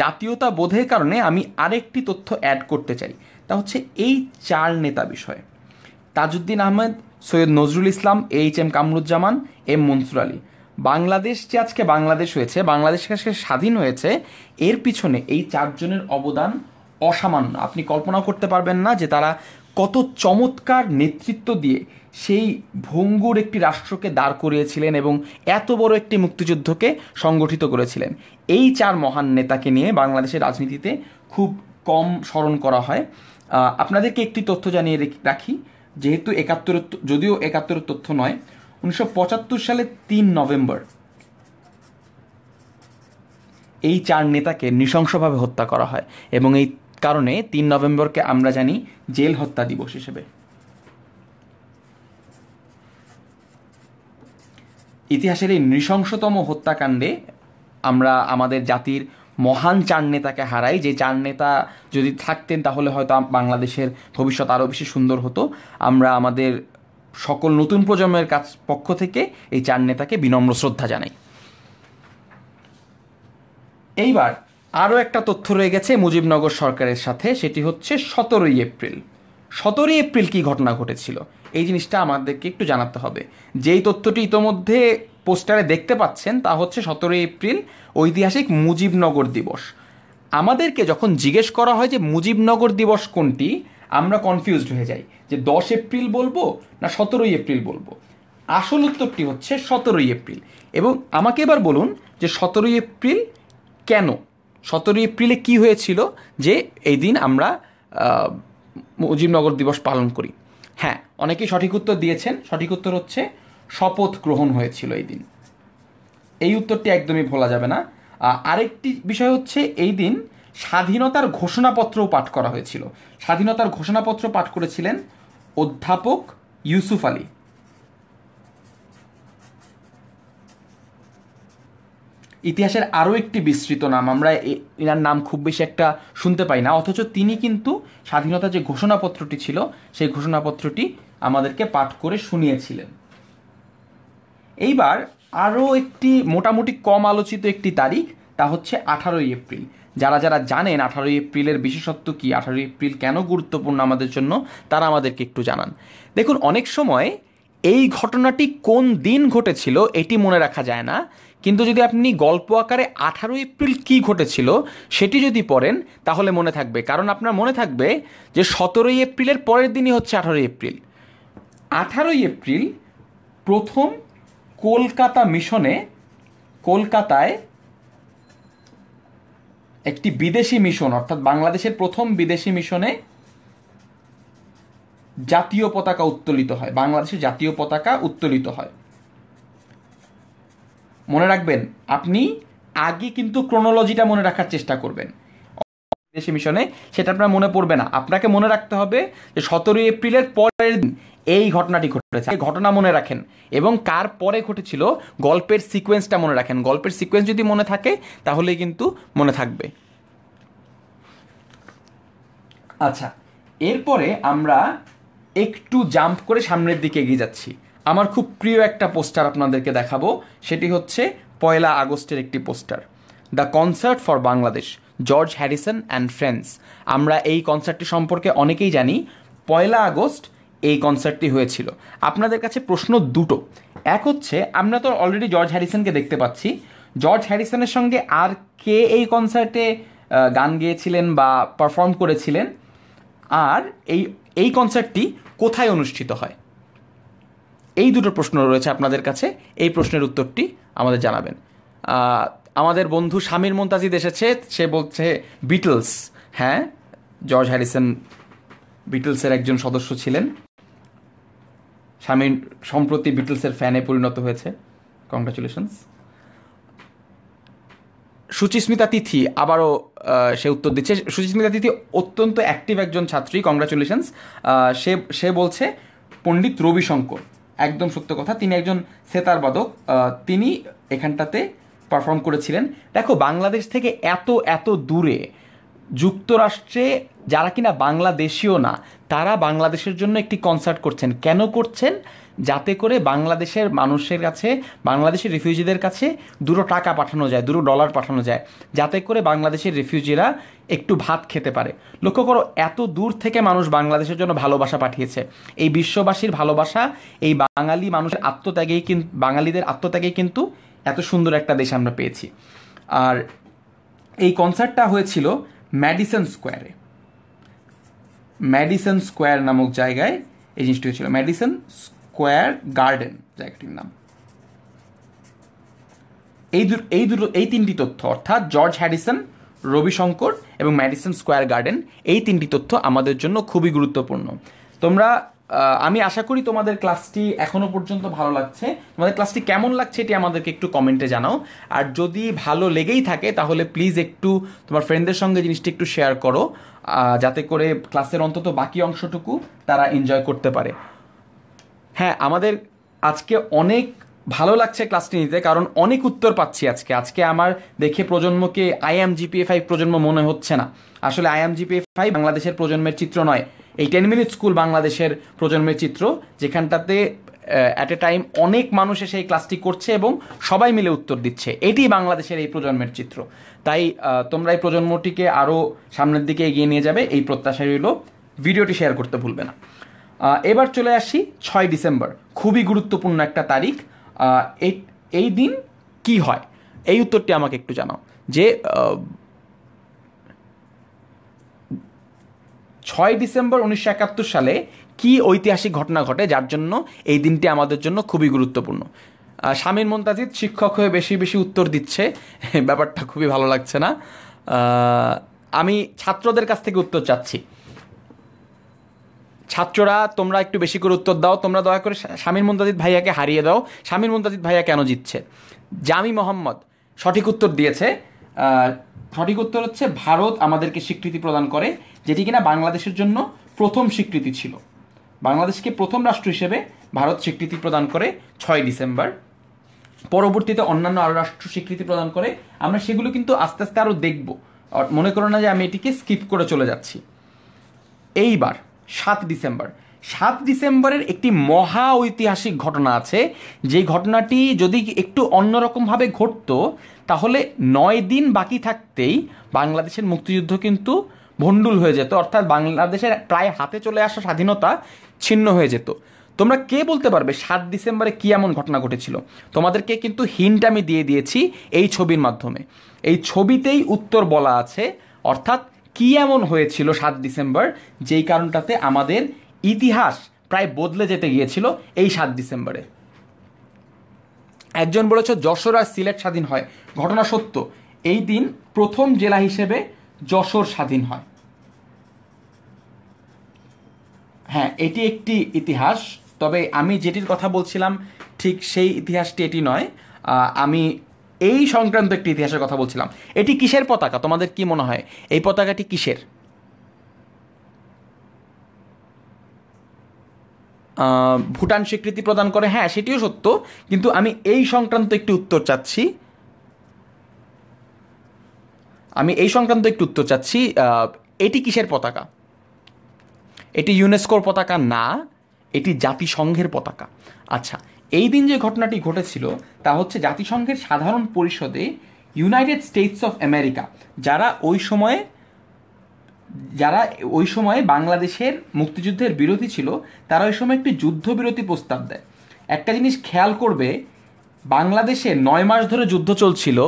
জাতীয়তা বোধের কারণে আমি আরেকটি তথ্য অ্যাড করতে চাই, তা হচ্ছে এই 4 নেতা বিষয়ে: তাজউদ্দিন আহমেদ, সৈয়দ নজরুল ইসলাম, AHM কামরুজ্জামান, M মনসুর আলী। বাংলাদেশ যে আজকে বাংলাদেশ হয়েছে, বাংলাদেশ আজকে স্বাধীন হয়েছে, এর পিছনে এই 4 জনের অবদান অসামান্য। আপনি কল্পনাও করতে পারবেন না যে তারা কত চমৎকার নেতৃত্ব দিয়ে সেই ভঙ্গুর একটি রাষ্ট্রকে দাঁড় করিয়েছিলেন এবং এত বড় একটি মুক্তিযুদ্ধকে সংগঠিত করেছিলেন। এই 4 মহান নেতাকে নিয়ে বাংলাদেশের রাজনীতিতে খুব কম স্মরণ করা হয়। আপনাদেরকে একটি তথ্য জানিয়ে রাখি, যেহেতু 71, যদিও 71 তথ্য নয়, 1975 সালে 3 নভেম্বর এই 4 নেতাকে নৃশংসভাবে হত্যা করা হয়, এবং এই কারণে 3 নভেম্বরকে আমরা জানি জেল হত্যা দিবস হিসেবে। ইতিহাসের এই নৃশংসতম হত্যাকাণ্ডে আমরা আমাদের জাতির মহান 4 নেতাকে হারাই, যে 4 নেতা যদি থাকতেন তাহলে হয়তো বাংলাদেশের ভবিষ্যৎ আরও বেশি সুন্দর হতো। আমরা আমাদের সকল নতুন প্রজন্মের পক্ষ থেকে এই 4 নেতাকে বিনম্র শ্রদ্ধা জানাই। এইবার আরও একটা তথ্য রয়ে গেছে মুজিবনগর সরকারের সাথে, সেটি হচ্ছে 17ই এপ্রিল। 17ই এপ্রিল কী ঘটনা ঘটেছিল এই জিনিসটা আমাদেরকে একটু জানাতে হবে। যেই তথ্যটি ইতোমধ্যে পোস্টারে দেখতে পাচ্ছেন তা হচ্ছে 17ই এপ্রিল ঐতিহাসিক মুজিবনগর দিবস। আমাদেরকে যখন জিজ্ঞেস করা হয় যে মুজিবনগর দিবস কোনটি, আমরা কনফিউজড হয়ে যাই যে 10 এপ্রিল বলবো না 17ই এপ্রিল বলবো। আসল উত্তরটি হচ্ছে 17ই এপ্রিল। এবং আমাকে এবার বলুন যে 17ই এপ্রিল কেন, 17ই এপ্রিলে কি হয়েছিল যে এই দিন আমরা মুজিবনগর দিবস পালন করি। হ্যাঁ, অনেকেই সঠিক উত্তর দিয়েছেন। সঠিক উত্তর হচ্ছে শপথ গ্রহণ হয়েছিল এই দিন। এই উত্তরটি একদমই ভোলা যাবে না। আরেকটি বিষয় হচ্ছে এই দিন স্বাধীনতার ঘোষণাপত্রও পাঠ করা হয়েছিল। স্বাধীনতার ঘোষণাপত্র পাঠ করেছিলেন অধ্যাপক ইউসুফ আলী। ইতিহাসের আরও একটি বিস্তৃত নাম, আমরা এনার নাম খুব বেশি একটা শুনতে পাই না, অথচ তিনি কিন্তু স্বাধীনতার যে ঘোষণাপত্রটি ছিল সেই ঘোষণাপত্রটি আমাদেরকে পাঠ করে শুনিয়েছিলেন। এইবার আরও একটি মোটামুটি কম আলোচিত একটি তারিখ, তা হচ্ছে 18ই এপ্রিল। যারা যারা জানেন 18ই এপ্রিলের বিশেষত্ব কী, 18ই এপ্রিল কেন গুরুত্বপূর্ণ আমাদের জন্য, তারা আমাদেরকে একটু জানান। দেখুন, অনেক সময় এই ঘটনাটি কোন দিন ঘটেছিল এটি মনে রাখা যায় না, কিন্তু যদি আপনি গল্প আকারে 18ই এপ্রিল কী ঘটেছিল সেটি যদি পড়েন তাহলে মনে থাকবে। কারণ আপনার মনে থাকবে যে 17ই এপ্রিলের পরের দিনই হচ্ছে 18ই এপ্রিল। 18ই এপ্রিল প্রথম কলকাতা মিশনে, কলকাতায় একটি বিদেশি মিশন, অর্থাৎ বাংলাদেশের প্রথম বিদেশি মিশনে জাতীয় পতাকা উত্তোলিত হয়, বাংলাদেশের জাতীয় পতাকা উত্তোলিত হয়। মনে রাখবেন, আপনি আগে কিন্তু ক্রোনোলজিটা মনে রাখার চেষ্টা করবেন। বিদেশি মিশনে সেটা আপনার মনে পড়বে না, আপনাকে মনে রাখতে হবে যে 17ই এপ্রিলের পরের দিন এই ঘটনাটি ঘটেছে। এই ঘটনা মনে রাখেন এবং কার পরে ঘটেছিল গল্পের সিকোয়েন্সটা মনে রাখেন। গল্পের সিকোয়েন্স যদি মনে থাকে তাহলেই কিন্তু মনে থাকবে। আচ্ছা, এরপরে আমরা একটু জাম্প করে সামনের দিকে এগিয়ে যাচ্ছি। আমার খুব প্রিয় একটা পোস্টার আপনাদেরকে দেখাবো, সেটি হচ্ছে 1 আগস্টের একটি poster, the concert for Bangladesh, George Harrison and friends. আমরা এই কনসার্টটি সম্পর্কে অনেকেই জানি। 1 আগস্ট এই কনসার্টটি হয়েছিল। আপনাদের কাছে প্রশ্ন দুটো। এক হচ্ছে, আমরা তো অলরেডি জর্জ হ্যারিসনকে দেখতে পাচ্ছি, জর্জ হ্যারিসনের সঙ্গে আর কে এই কনসার্টে গান গেয়েছিলেন বা পারফর্ম করেছিলেন, আর এই কনসার্টটি কোথায় অনুষ্ঠিত হয়? এই দুটো প্রশ্ন রয়েছে আপনাদের কাছে। এই প্রশ্নের উত্তরটি আমাদের জানাবেন। আমাদের বন্ধু শামীর মুনতাজিদ এসেছে, সে বলছে বিটলস। হ্যাঁ, জর্জ হ্যারিসন বিটলসের একজন সদস্য ছিলেন। শামীর সম্প্রতি বিটলসের ফ্যানে পরিণত হয়েছে, কংগ্রাচুলেশনস। সুচিস্মিতা তিথি আবারও সে উত্তর দিচ্ছে। সুচিস্মিতা তিথি অত্যন্ত অ্যাক্টিভ একজন ছাত্রী, কংগ্রাচুলেশনস। সে বলছে পণ্ডিত রবিশঙ্কর। একদম সত্য কথা, তিনি একজন সেতার বাদক, তিনি এখানটাতে পারফর্ম করেছিলেন। দেখো, বাংলাদেশ থেকে এত এত দূরে যুক্তরাষ্ট্রে যারা কিনা বাংলাদেশীয় না, তারা বাংলাদেশের জন্য একটি কনসার্ট করছেন। কেন করছেন? যাতে করে বাংলাদেশের মানুষের কাছে, বাংলাদেশের রিফিউজিদের কাছে দুটো টাকা পাঠানো যায়, $2 পাঠানো যায়, যাতে করে বাংলাদেশের রিফিউজিরা একটু ভাত খেতে পারে। লক্ষ্য করো, এত দূর থেকে মানুষ বাংলাদেশের জন্য ভালোবাসা পাঠিয়েছে। এই বিশ্ববাসীর ভালোবাসা, এই বাঙালি মানুষের আত্মত্যাগেই কিন্তু, বাঙালিদের আত্মত্যাগেই কিন্তু এত সুন্দর একটা দেশ আমরা পেয়েছি। আর এই কনসার্টটা হয়েছিল ম্যাডিসন স্কোয়ারে, ম্যাডিসন স্কোয়ার নামক জায়গায় এই জিনিসটি হয়েছিল। ম্যাডিসন স্কোয়ার গার্ডেন জায়গাটির নাম। এই তিনটি তথ্য, অর্থাৎ জর্জ হ্যারিসন, রবিশঙ্কর এবং ম্যাডিসন স্কোয়ার গার্ডেন, এই তিনটি তথ্য আমাদের জন্য খুবই গুরুত্বপূর্ণ। তোমরা, আমি আশা করি তোমাদের ক্লাসটি এখনও পর্যন্ত ভালো লাগছে। তোমাদের ক্লাসটি কেমন লাগছে এটি আমাদেরকে একটু কমেন্টে জানাও। আর যদি ভালো লেগেই থাকে তাহলে প্লিজ একটু তোমার ফ্রেন্ডদের সঙ্গে জিনিসটি একটু শেয়ার করো, যাতে করে ক্লাসের অন্তত বাকি অংশটুকু তারা এনজয় করতে পারে। হ্যাঁ, আমাদের আজকে অনেক ভালো লাগছে ক্লাসটি নিতে, কারণ অনেক উত্তর পাচ্ছি আজকে আমার দেখে প্রজন্মকে IMGPA5 প্রজন্ম মনে হচ্ছে না। আসলে IMGPA5 বাংলাদেশের প্রজন্মের চিত্র নয়, এই 10 মিনিট স্কুল বাংলাদেশের প্রজন্মের চিত্র, যেখানটাতে অ্যাট এ টাইম অনেক মানুষ এসে এই ক্লাসটি করছে এবং সবাই মিলে উত্তর দিচ্ছে। এটি বাংলাদেশের এই প্রজন্মের চিত্র। তাই তোমরা এই প্রজন্মটিকে আরও সামনের দিকে এগিয়ে নিয়ে যাবে, এই প্রত্যাশা রইল। ভিডিওটি শেয়ার করতে ভুলবে না। এবার চলে আসি 6 ডিসেম্বর, খুবই গুরুত্বপূর্ণ একটা তারিখ। এই দিন কি হয়, এই উত্তরটি আমাকে একটু জানাও যে 6 ডিসেম্বর 1971 সালে কি ঐতিহাসিক ঘটনা ঘটে যার জন্য এই দিনটি আমাদের জন্য খুবই গুরুত্বপূর্ণ। শামীর মুনতাজিদ শিক্ষক হয়ে বেশি বেশি উত্তর দিচ্ছে, ব্যাপারটা খুবই ভালো লাগছে না। আমি ছাত্রদের কাছ থেকে উত্তর চাচ্ছি। ছাত্ররা, তোমরা একটু বেশি করে উত্তর দাও। তোমরা দয়া করে শামীর মুনতাজিদ ভাইয়াকে হারিয়ে দাও। শামীর মুনতাজিদ ভাইয়া কেন জিতছে? জামি মোহাম্মদ সঠিক উত্তর দিয়েছে। সঠিক উত্তর হচ্ছে ভারত আমাদেরকে স্বীকৃতি প্রদান করে, যেটি কিনা বাংলাদেশের জন্য প্রথম স্বীকৃতি ছিল। বাংলাদেশকে প্রথম রাষ্ট্র হিসেবে ভারত স্বীকৃতি প্রদান করে 6 ডিসেম্বর। পরবর্তীতে অন্যান্য আরও রাষ্ট্র স্বীকৃতি প্রদান করে, আমরা সেগুলো কিন্তু আস্তে আস্তে আরও দেখব, মনে করো না যে আমি এটিকে স্কিপ করে চলে যাচ্ছি। এইবার 7 ডিসেম্বর, 7 ডিসেম্বরের একটি মহা ঐতিহাসিক ঘটনা আছে, যে ঘটনাটি যদি একটু অন্যরকমভাবে ঘটতো তাহলে 9 দিন বাকি থাকতেই বাংলাদেশের মুক্তিযুদ্ধ কিন্তু ভণ্ডুল হয়ে যেত, অর্থাৎ বাংলাদেশের প্রায় হাতে চলে আসা স্বাধীনতা ছিন্ন হয়ে যেত। তোমরা কে বলতে পারবে 7 ডিসেম্বরে কী এমন ঘটনা ঘটেছিল? তোমাদেরকে কিন্তু হিন্ট আমি দিয়ে দিয়েছি এই ছবির মাধ্যমে। এই ছবিতেই উত্তর বলা আছে, অর্থাৎ কী এমন হয়েছিল 7 ডিসেম্বর যেই কারণটাতে আমাদের ইতিহাস প্রায় বদলে যেতে গিয়েছিল এই 7 ডিসেম্বরে। একজন বলেছ যশোর আর সিলেট স্বাধীন হয়, ঘটনা সত্য। এই দিন প্রথম জেলা হিসেবে যশোর স্বাধীন হয়। হ্যাঁ, এটি একটি ইতিহাস, তবে আমি যেটির কথা বলছিলাম ঠিক সেই ইতিহাসটি এটি নয়। আমি এই সংক্রান্ত একটি ইতিহাসের কথা বলছিলাম। এটি কিসের পতাকা? তোমাদের কি মনে হয় এই পতাকাটি কিসের? ভুটান স্বীকৃতি প্রদান করে, হ্যাঁ সেটিও সত্য, কিন্তু আমি এই সংক্রান্ত একটি উত্তর চাচ্ছি। এটি কিসের পতাকা? এটি ইউনেস্কোর পতাকা না, এটি জাতিসংঘের পতাকা। আচ্ছা, এই দিন যে ঘটনাটি ঘটেছিল তা হচ্ছে জাতিসংঘের সাধারণ পরিষদে ইউনাইটেড স্টেটস অফ আমেরিকা, যারা ওই সময়ে বাংলাদেশের মুক্তিযুদ্ধের বিরোধী ছিল, তারা ওই সময় একটি যুদ্ধবিরতি প্রস্তাব দেয়। একটা জিনিস খেয়াল করবে, বাংলাদেশে 9 মাস ধরে যুদ্ধ চলছিল,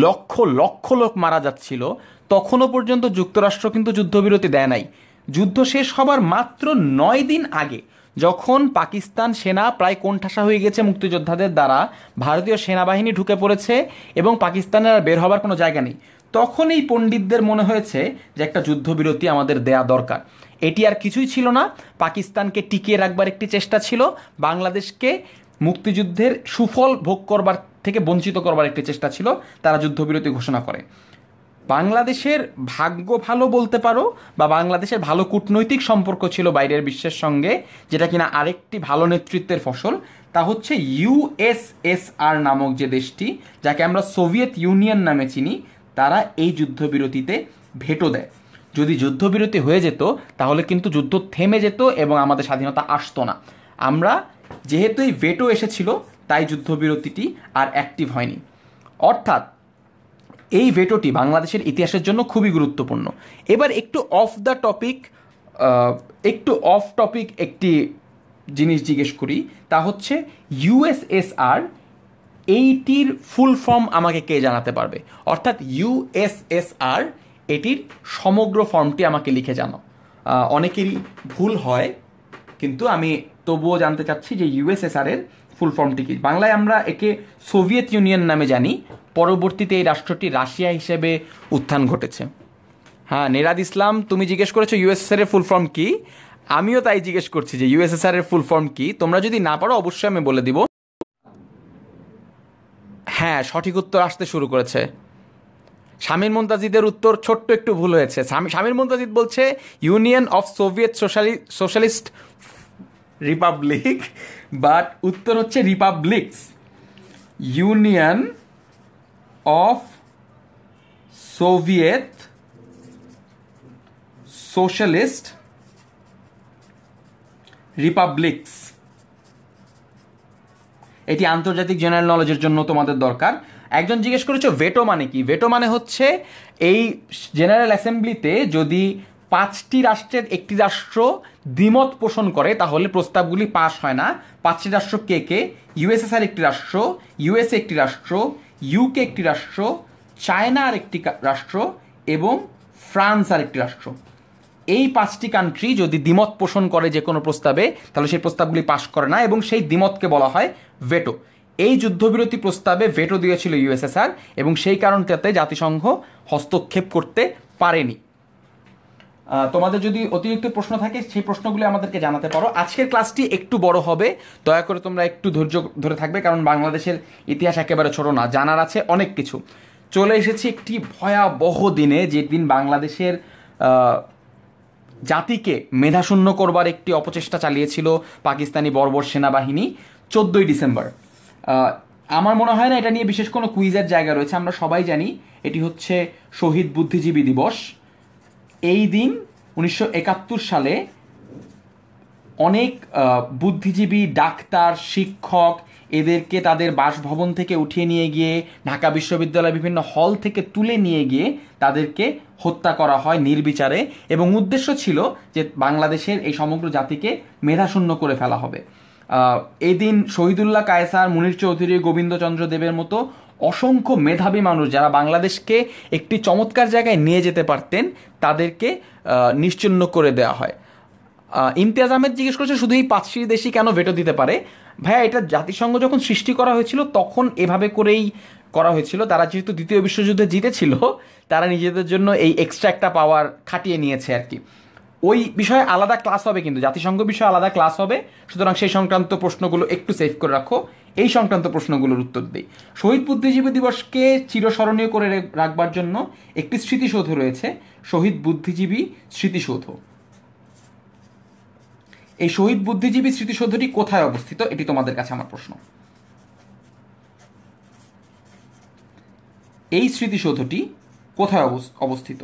লক্ষ লক্ষ লোক মারা যাচ্ছিল, তখনও পর্যন্ত যুক্তরাষ্ট্র কিন্তু যুদ্ধবিরতি দেয় নাই। যুদ্ধ শেষ হবার মাত্র 9 দিন আগে, যখন পাকিস্তান সেনা প্রায় কোণঠাসা হয়ে গেছে মুক্তিযোদ্ধাদের দ্বারা, ভারতীয় সেনাবাহিনী ঢুকে পড়েছে এবং পাকিস্তানের আর বের হবার কোনো জায়গা নেই, তখন এই পণ্ডিতদের মনে হয়েছে যে একটা যুদ্ধবিরতি আমাদের দেয়া দরকার। এটি আর কিছুই ছিল না, পাকিস্তানকে টিকিয়ে রাখবার একটি চেষ্টা ছিল, বাংলাদেশকে মুক্তিযুদ্ধের সুফল ভোগ করবার থেকে বঞ্চিত করবার একটি চেষ্টা ছিল। তারা যুদ্ধবিরতি ঘোষণা করে। বাংলাদেশের ভাগ্য ভালো বলতে পারো, বা বাংলাদেশের ভালো কূটনৈতিক সম্পর্ক ছিল বাইরের বিশ্বের সঙ্গে, যেটা কিনা আরেকটি ভালো নেতৃত্বের ফসল। তা হচ্ছে ইউএসএসআর নামক যে দেশটি, যাকে আমরা সোভিয়েত ইউনিয়ন নামে চিনি, তারা এই যুদ্ধবিরতিতে ভেটো দেয়। যদি যুদ্ধবিরতি হয়ে যেত তাহলে কিন্তু যুদ্ধ থেমে যেত এবং আমাদের স্বাধীনতা আসতো না। আমরা যেহেতু এই ভেটো এসেছিল, তাই যুদ্ধবিরতিটি আর অ্যাক্টিভ হয়নি। অর্থাৎ এই ভেটোটি বাংলাদেশের ইতিহাসের জন্য খুবই গুরুত্বপূর্ণ। এবার একটু অফ টপিক একটি জিনিস জিজ্ঞেস করি, তা হচ্ছে ইউএসএসআর, এইটির ফুল ফর্ম আমাকে কে জানাতে পারবে? অর্থাৎ ইউএসএসআর এটির সমগ্র ফর্মটি আমাকে লিখে জানো। অনেকেরই ভুল হয়, কিন্তু আমি তবুও জানতে চাচ্ছি যে ইউএসএসআর এর ফুল ফর্মটি কি। বাংলায় আমরা একে সোভিয়েত ইউনিয়ন নামে জানি, পরবর্তীতে এই রাষ্ট্রটি রাশিয়া হিসেবে উত্থান ঘটেছে। হ্যাঁ, নেরাদ ইসলাম, তুমি জিজ্ঞেস করেছো ইউএসএসআর এর ফুল ফর্ম কি, আমিও তাই জিজ্ঞেস করছি যে ইউএসএসআর এর ফুল ফর্ম কি। তোমরা যদি না পারো অবশ্যই আমি বলে দিব। হ্যাঁ, সঠিক উত্তর আসতে শুরু করেছে। শামীর মুনতাজিদের উত্তর ছোট্ট একটু ভুল হয়েছে। শামীর মুনতাজিদ বলছে union of Soviet socialist Republic, but উত্তর হচ্ছে republics. Union of Soviet socialist republics. এটি আন্তর্জাতিক জেনারেল নলেজের জন্য তোমাদের দরকার। একজন জিজ্ঞেস করেছো ভেটো মানে কি। ভেটো মানে হচ্ছে এই জেনারেল অ্যাসেম্বলিতে যদি 5টি রাষ্ট্রের একটি রাষ্ট্র দ্বিমত পোষণ করে তাহলে প্রস্তাবগুলি পাস হয় না। 5টি রাষ্ট্র কে কে? ইউএসএসআর একটি রাষ্ট্র, ইউএসএ একটি রাষ্ট্র, ইউকে একটি রাষ্ট্র, চায়না আর একটি রাষ্ট্র এবং ফ্রান্স আর একটি রাষ্ট্র। এই 5টি কান্ট্রি যদি দ্বিমত পোষণ করে যে কোনো প্রস্তাবে, তাহলে সেই প্রস্তাবগুলি পাশ করে না এবং সেই দ্বিমতকে বলা হয় ভেটো। এই যুদ্ধবিরতি প্রস্তাবে ভেটো দিয়েছিল ইউএসএসআর এবং সেই কারণটাতে জাতিসংঘ হস্তক্ষেপ করতে পারেনি। তোমাদের যদি অতিরিক্ত প্রশ্ন থাকে সেই প্রশ্নগুলি আমাদেরকে জানাতে পারো। আজকের ক্লাসটি একটু বড় হবে, দয়া করে তোমরা একটু ধৈর্য ধরে থাকবে, কারণ বাংলাদেশের ইতিহাস একেবারে ছোট না, জানার আছে অনেক কিছু। চলে এসেছি একটি ভয়াবহ দিনে, যে দিন বাংলাদেশের জাতিকে মেধাশূন্য করবার একটি অপচেষ্টা চালিয়েছিল পাকিস্তানি বর্বর সেনাবাহিনী। 14ই ডিসেম্বর। আমার মনে হয় না এটা নিয়ে বিশেষ কোনো কুইজের জায়গা রয়েছে, আমরা সবাই জানি এটি হচ্ছে শহীদ বুদ্ধিজীবী দিবস। এই দিন 1971 সালে অনেক বুদ্ধিজীবী, ডাক্তার, শিক্ষক এদেরকে তাদের বাসভবন থেকে উঠিয়ে নিয়ে গিয়ে ঢাকা বিশ্ববিদ্যালয়ের বিভিন্ন হল থেকে তুলে নিয়ে গিয়ে তাদেরকে হত্যা করা হয় নির্বিচারে, এবং উদ্দেশ্য ছিল যে বাংলাদেশের এই সমগ্র জাতিকে মেধাশূন্য করে ফেলা হবে। এই দিন শহীদুল্লাহ কায়সার, মুনীর চৌধুরী, গোবিন্দচন্দ্র দেবের মতো অসংখ্য মেধাবী মানুষ যারা বাংলাদেশকে একটি চমৎকার জায়গায় নিয়ে যেতে পারতেন তাদেরকে নিশ্চিহ্ন করে দেওয়া হয়। ইমতিয়াজ আহমেদ জিজ্ঞেস করেছে শুধু এই 5টি দেশই কেন ভেটো দিতে পারে। ভাইয়া, এটা জাতিসংঘ যখন সৃষ্টি করা হয়েছিল তখন এভাবে করেই করা হয়েছিল। তারা যেহেতু দ্বিতীয় বিশ্বযুদ্ধে জিতেছিল, তারা নিজেদের জন্য এই এক্সট্রা একটা পাওয়ার খাটিয়ে নিয়েছে আর কি। ওই বিষয়ে আলাদা ক্লাস হবে, কিন্তু জাতিসংঘ বিষয়ে আলাদা ক্লাস হবে, সুতরাং সেই সংক্রান্ত প্রশ্নগুলো একটু সেভ করে রাখো। এই সংক্রান্ত প্রশ্নগুলোর উত্তর দিই। শহীদ বুদ্ধিজীবী দিবসকে চিরস্মরণীয় করে রাখবার জন্য একটি স্মৃতিসৌধ রয়েছে, শহীদ বুদ্ধিজীবী স্মৃতিসৌধ। এই শহীদ বুদ্ধিজীবী স্মৃতিসৌধটি কোথায় অবস্থিত, এটি তোমাদের কাছে আমার প্রশ্ন। এই স্মৃতিসৌধটি কোথায় অবস্থিত?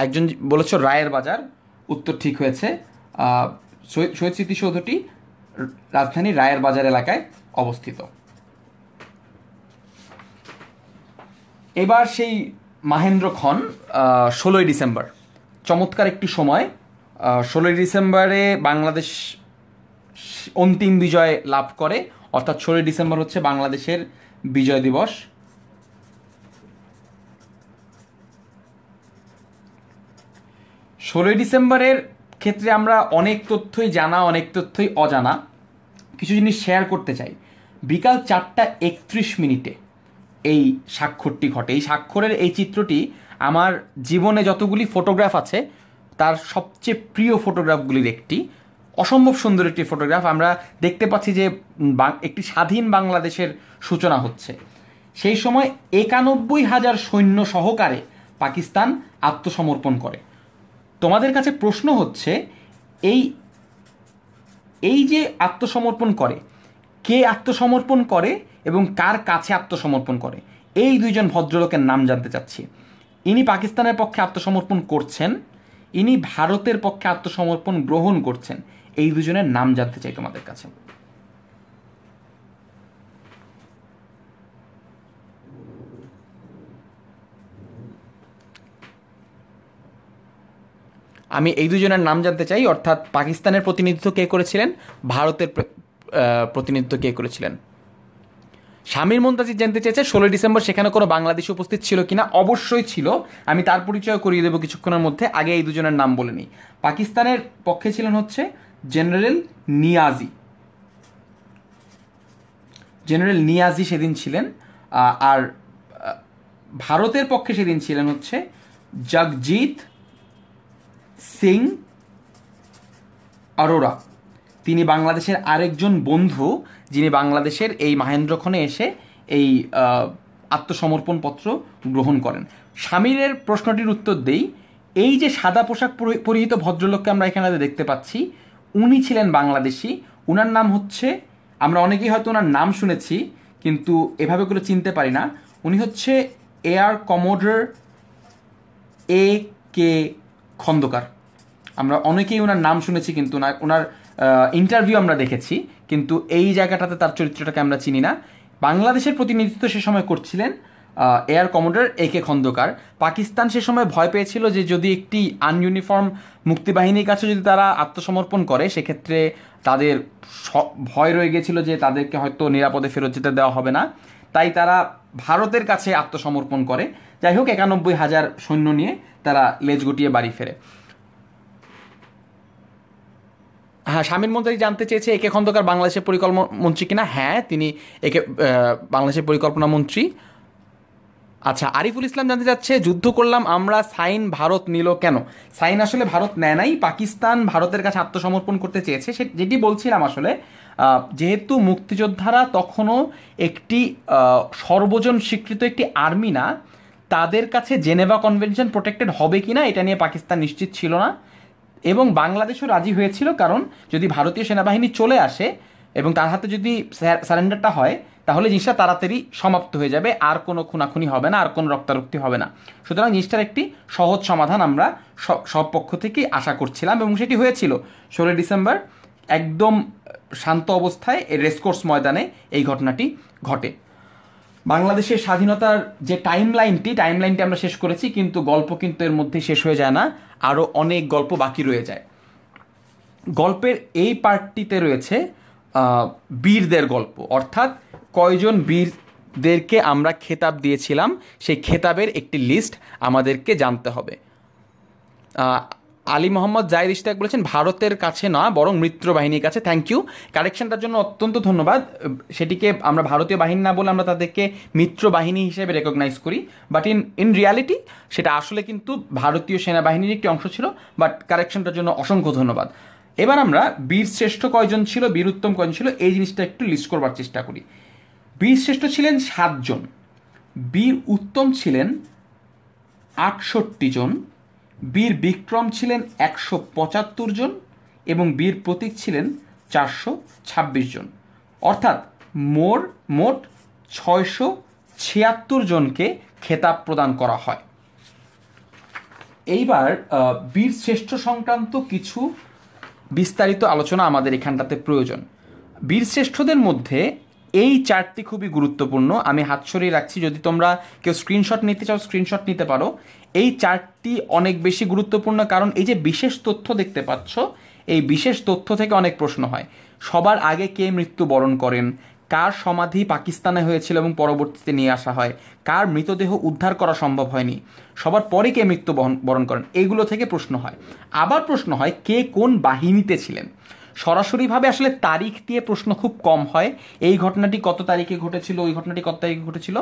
একজন বলেছ রায়ের বাজার, উত্তর ঠিক হয়েছে। শহীদ স্মৃতিসৌধটি রাজধানীর রায়ের বাজার এলাকায় অবস্থিত। এবার সেই মাহেন্দ্র খন, 16ই ডিসেম্বর, চমৎকার একটি সময়। 16ই ডিসেম্বরে বাংলাদেশ অন্তিম বিজয় লাভ করে, অর্থাৎ 16ই ডিসেম্বর হচ্ছে বাংলাদেশের বিজয় দিবস। 16ই ডিসেম্বরের ক্ষেত্রে আমরা অনেক তথ্যই জানা, অনেক তথ্যই অজানা, কিছু জিনিস শেয়ার করতে চাই। বিকাল 4:31 এই স্বাক্ষরটি ঘটে। এই স্বাক্ষরের এই চিত্রটি আমার জীবনে যতগুলি ফটোগ্রাফ আছে তার সবচেয়ে প্রিয় ফটোগ্রাফগুলির একটি। অসম্ভব সুন্দর একটি ফটোগ্রাফ। আমরা দেখতে পাচ্ছি যে একটি স্বাধীন বাংলাদেশের সূচনা হচ্ছে। সেই সময় 91,000 সৈন্য সহকারে পাকিস্তান আত্মসমর্পণ করে। তোমাদের কাছে প্রশ্ন হচ্ছে, এই এই যে আত্মসমর্পণ করে, কে আত্মসমর্পণ করে এবং কার কাছে আত্মসমর্পণ করে, এই দুইজন ভদ্রলোকের নাম জানতে চাচ্ছি। ইনি পাকিস্তানের পক্ষে আত্মসমর্পণ করছেন, ইনি ভারতের পক্ষে আত্মসমর্পণ গ্রহণ করছেন। এই দুজনের নাম জানতে চাই তোমাদের কাছে। আমি এই দুজনের নাম জানতে চাই, অর্থাৎ পাকিস্তানের প্রতিনিধিত্ব কে করেছিলেন, ভারতের প্রতিনিধিত্ব কে করেছিলেন। শামীর মুনতাজির জানতে চেয়েছে 16ই ডিসেম্বর সেখানে কোনো বাংলাদেশি উপস্থিত ছিল কিনা। অবশ্যই ছিল, আমি তার পরিচয় করিয়ে দেবো কিছুক্ষণের মধ্যে। আগে এই দুজনের নাম বলে নিই। পাকিস্তানের পক্ষে ছিলেন হচ্ছে জেনারেল নিয়াজি। জেনারেল নিয়াজি সেদিন ছিলেন। আর ভারতের পক্ষে সেদিন ছিলেন হচ্ছে জগজিৎ সিং অরোরা। তিনি বাংলাদেশের আরেকজন বন্ধু, যিনি বাংলাদেশের এই মাহেন্দ্রক্ষণে এসে এই আত্মসমর্পণ পত্র গ্রহণ করেন। শামীরের প্রশ্নটির উত্তর দেই। এই যে সাদা পোশাক পরিহিত ভদ্রলোককে আমরা এখানে দেখতে পাচ্ছি, উনি ছিলেন বাংলাদেশি। উনার নাম হচ্ছে, আমরা অনেকেই হয়তো ওনার নাম শুনেছি কিন্তু এভাবে করে চিনতে পারি না। উনি হচ্ছে এয়ার কমোডর A.K. খন্দকার। আমরা অনেকেই ওনার নাম শুনেছি কিন্তু ওনার ইন্টারভিউ আমরা দেখেছি, কিন্তু এই জায়গাটাতে তার চরিত্রটাকে আমরা চিনি না। বাংলাদেশের প্রতিনিধিত্ব সে সময় করছিলেন air commodore A.K. Khandakar. Pakistan সে সময় ভয় পেয়েছিল যে যদি একটি আনইউনিফর্ম মুক্তিবাহিনীর কাছে যদি তারা আত্মসমর্পণ করে, সেক্ষেত্রে তাদের ভয় রয়ে গেছিল যে তাদেরকে হয়তো নিরাপদে ফেরত যেতে দেওয়া হবে না। তাই তারা ভারতের কাছে আত্মসমর্পণ করে। যাই হোক, 91,000 সৈন্য নিয়ে তারা লেজ গুটিয়ে বাড়ি ফেরে। হ্যাঁ, শামীর মুনতাজি জানতে চেয়েছে A.K. খন্দকার বাংলাদেশের পরিকল্পনা মন্ত্রী কিনা। হ্যাঁ, তিনি বাংলাদেশের পরিকল্পনা মন্ত্রী। আচ্ছা, আরিফুল ইসলাম জানতে চাচ্ছে যুদ্ধ করলাম আমরা, সাইন ভারত নিল কেন? সাইন আসলে ভারত নেয় নাই, পাকিস্তান ভারতের কাছে আত্মসমর্পণ করতে চেয়েছে। যেটি বলছিলাম আসলে, যেহেতু মুক্তিযোদ্ধারা তখনও একটি সর্বজন স্বীকৃত একটি আর্মি না, তাদের কাছে জেনেভা কনভেনশন প্রোটেক্টেড হবে কি না এটা নিয়ে পাকিস্তান নিশ্চিত ছিল না। এবং বাংলাদেশও রাজি হয়েছিল, কারণ যদি ভারতীয় সেনাবাহিনী চলে আসে এবং তার হাতে যদি সারেন্ডারটা হয়, তাহলে জিনিসটা তাড়াতাড়ি সমাপ্ত হয়ে যাবে, আর কোনো খুনাখুনি হবে না, আর কোনো রক্তারক্তি হবে না। সুতরাং জিনিসটার একটি সহজ সমাধান আমরা সব পক্ষ থেকেই আশা করছিলাম, এবং সেটি হয়েছিল 16 ডিসেম্বর একদম শান্ত অবস্থায় রেসকোর্স ময়দানে এই ঘটনাটি ঘটে। বাংলাদেশের স্বাধীনতার যে টাইমলাইনটি আমরা শেষ করেছি, কিন্তু গল্প কিন্তু এর মধ্যে শেষ হয়ে যায় না, আরও অনেক গল্প বাকি রয়ে যায়। গল্পের এই পার্টটিতে রয়েছে বীরদের গল্প, অর্থাৎ কয়জন বীরদেরকে আমরা খেতাব দিয়েছিলাম সেই খেতাবের একটি লিস্ট আমাদেরকে জানতে হবে। আলী মোহাম্মদ জাহিদ ইশতিয়াক বলেছেন ভারতের কাছে না, বরং মিত্র বাহিনীর কাছে। থ্যাংক ইউ, কারেকশনটার জন্য অত্যন্ত ধন্যবাদ। সেটিকে আমরা ভারতীয় বাহিনী না বলে আমরা তাদেরকে মিত্র বাহিনী হিসেবে রেকগনাইজ করি, বাট ইন রিয়ালিটি সেটা আসলে কিন্তু ভারতীয় সেনাবাহিনীর একটি অংশ ছিল। বাট কারেকশনটার জন্য অসংখ্য ধন্যবাদ। এবার আমরা বীর শ্রেষ্ঠ কয়জন ছিল, বীর উত্তম কয়জন ছিল, এই জিনিসটা একটু লিস্ট করবার চেষ্টা করি। বীর শ্রেষ্ঠ ছিলেন 7 জন, বীর উত্তম ছিলেন 68 জন, বীর বিক্রম ছিলেন 175 জন, এবং বীর প্রতীক ছিলেন 426 জন। অর্থাৎ মোট 676 জনকে খেতাব প্রদান করা হয়। এইবার বীর শ্রেষ্ঠ সংক্রান্ত কিছু বিস্তারিত আলোচনা আমাদের এখানটাতে প্রয়োজন। বীর শ্রেষ্ঠদের মধ্যে এই 4টি খুবই গুরুত্বপূর্ণ, আমি হাত সরিয়ে রাখছি, যদি তোমরা কেউ স্ক্রিনশট নিতে চাও স্ক্রিনশট নিতে পারো। এই 4টি অনেক বেশি গুরুত্বপূর্ণ, কারণ এই যে বিশেষ তথ্য দেখতে পাচ্ছ, এই বিশেষ তথ্য থেকে অনেক প্রশ্ন হয়। সবার আগে কে মৃত্যুবরণ করেন, কার সমাধি পাকিস্তানে হয়েছিল এবং পরবর্তীতে নিয়ে আসা হয়, কার মৃতদেহ উদ্ধার করা সম্ভব হয়নি, সবার পরে কে মৃত্যুবরণ করেন, এইগুলো থেকে প্রশ্ন হয়। আবার প্রশ্ন হয় কে কোন বাহিনীতে ছিলেন। সরাসরিভাবে আসলে তারিখ দিয়ে প্রশ্ন খুব কম হয়, এই ঘটনাটি কত তারিখে ঘটেছিল, ওই ঘটনাটি কত তারিখে ঘটেছিল,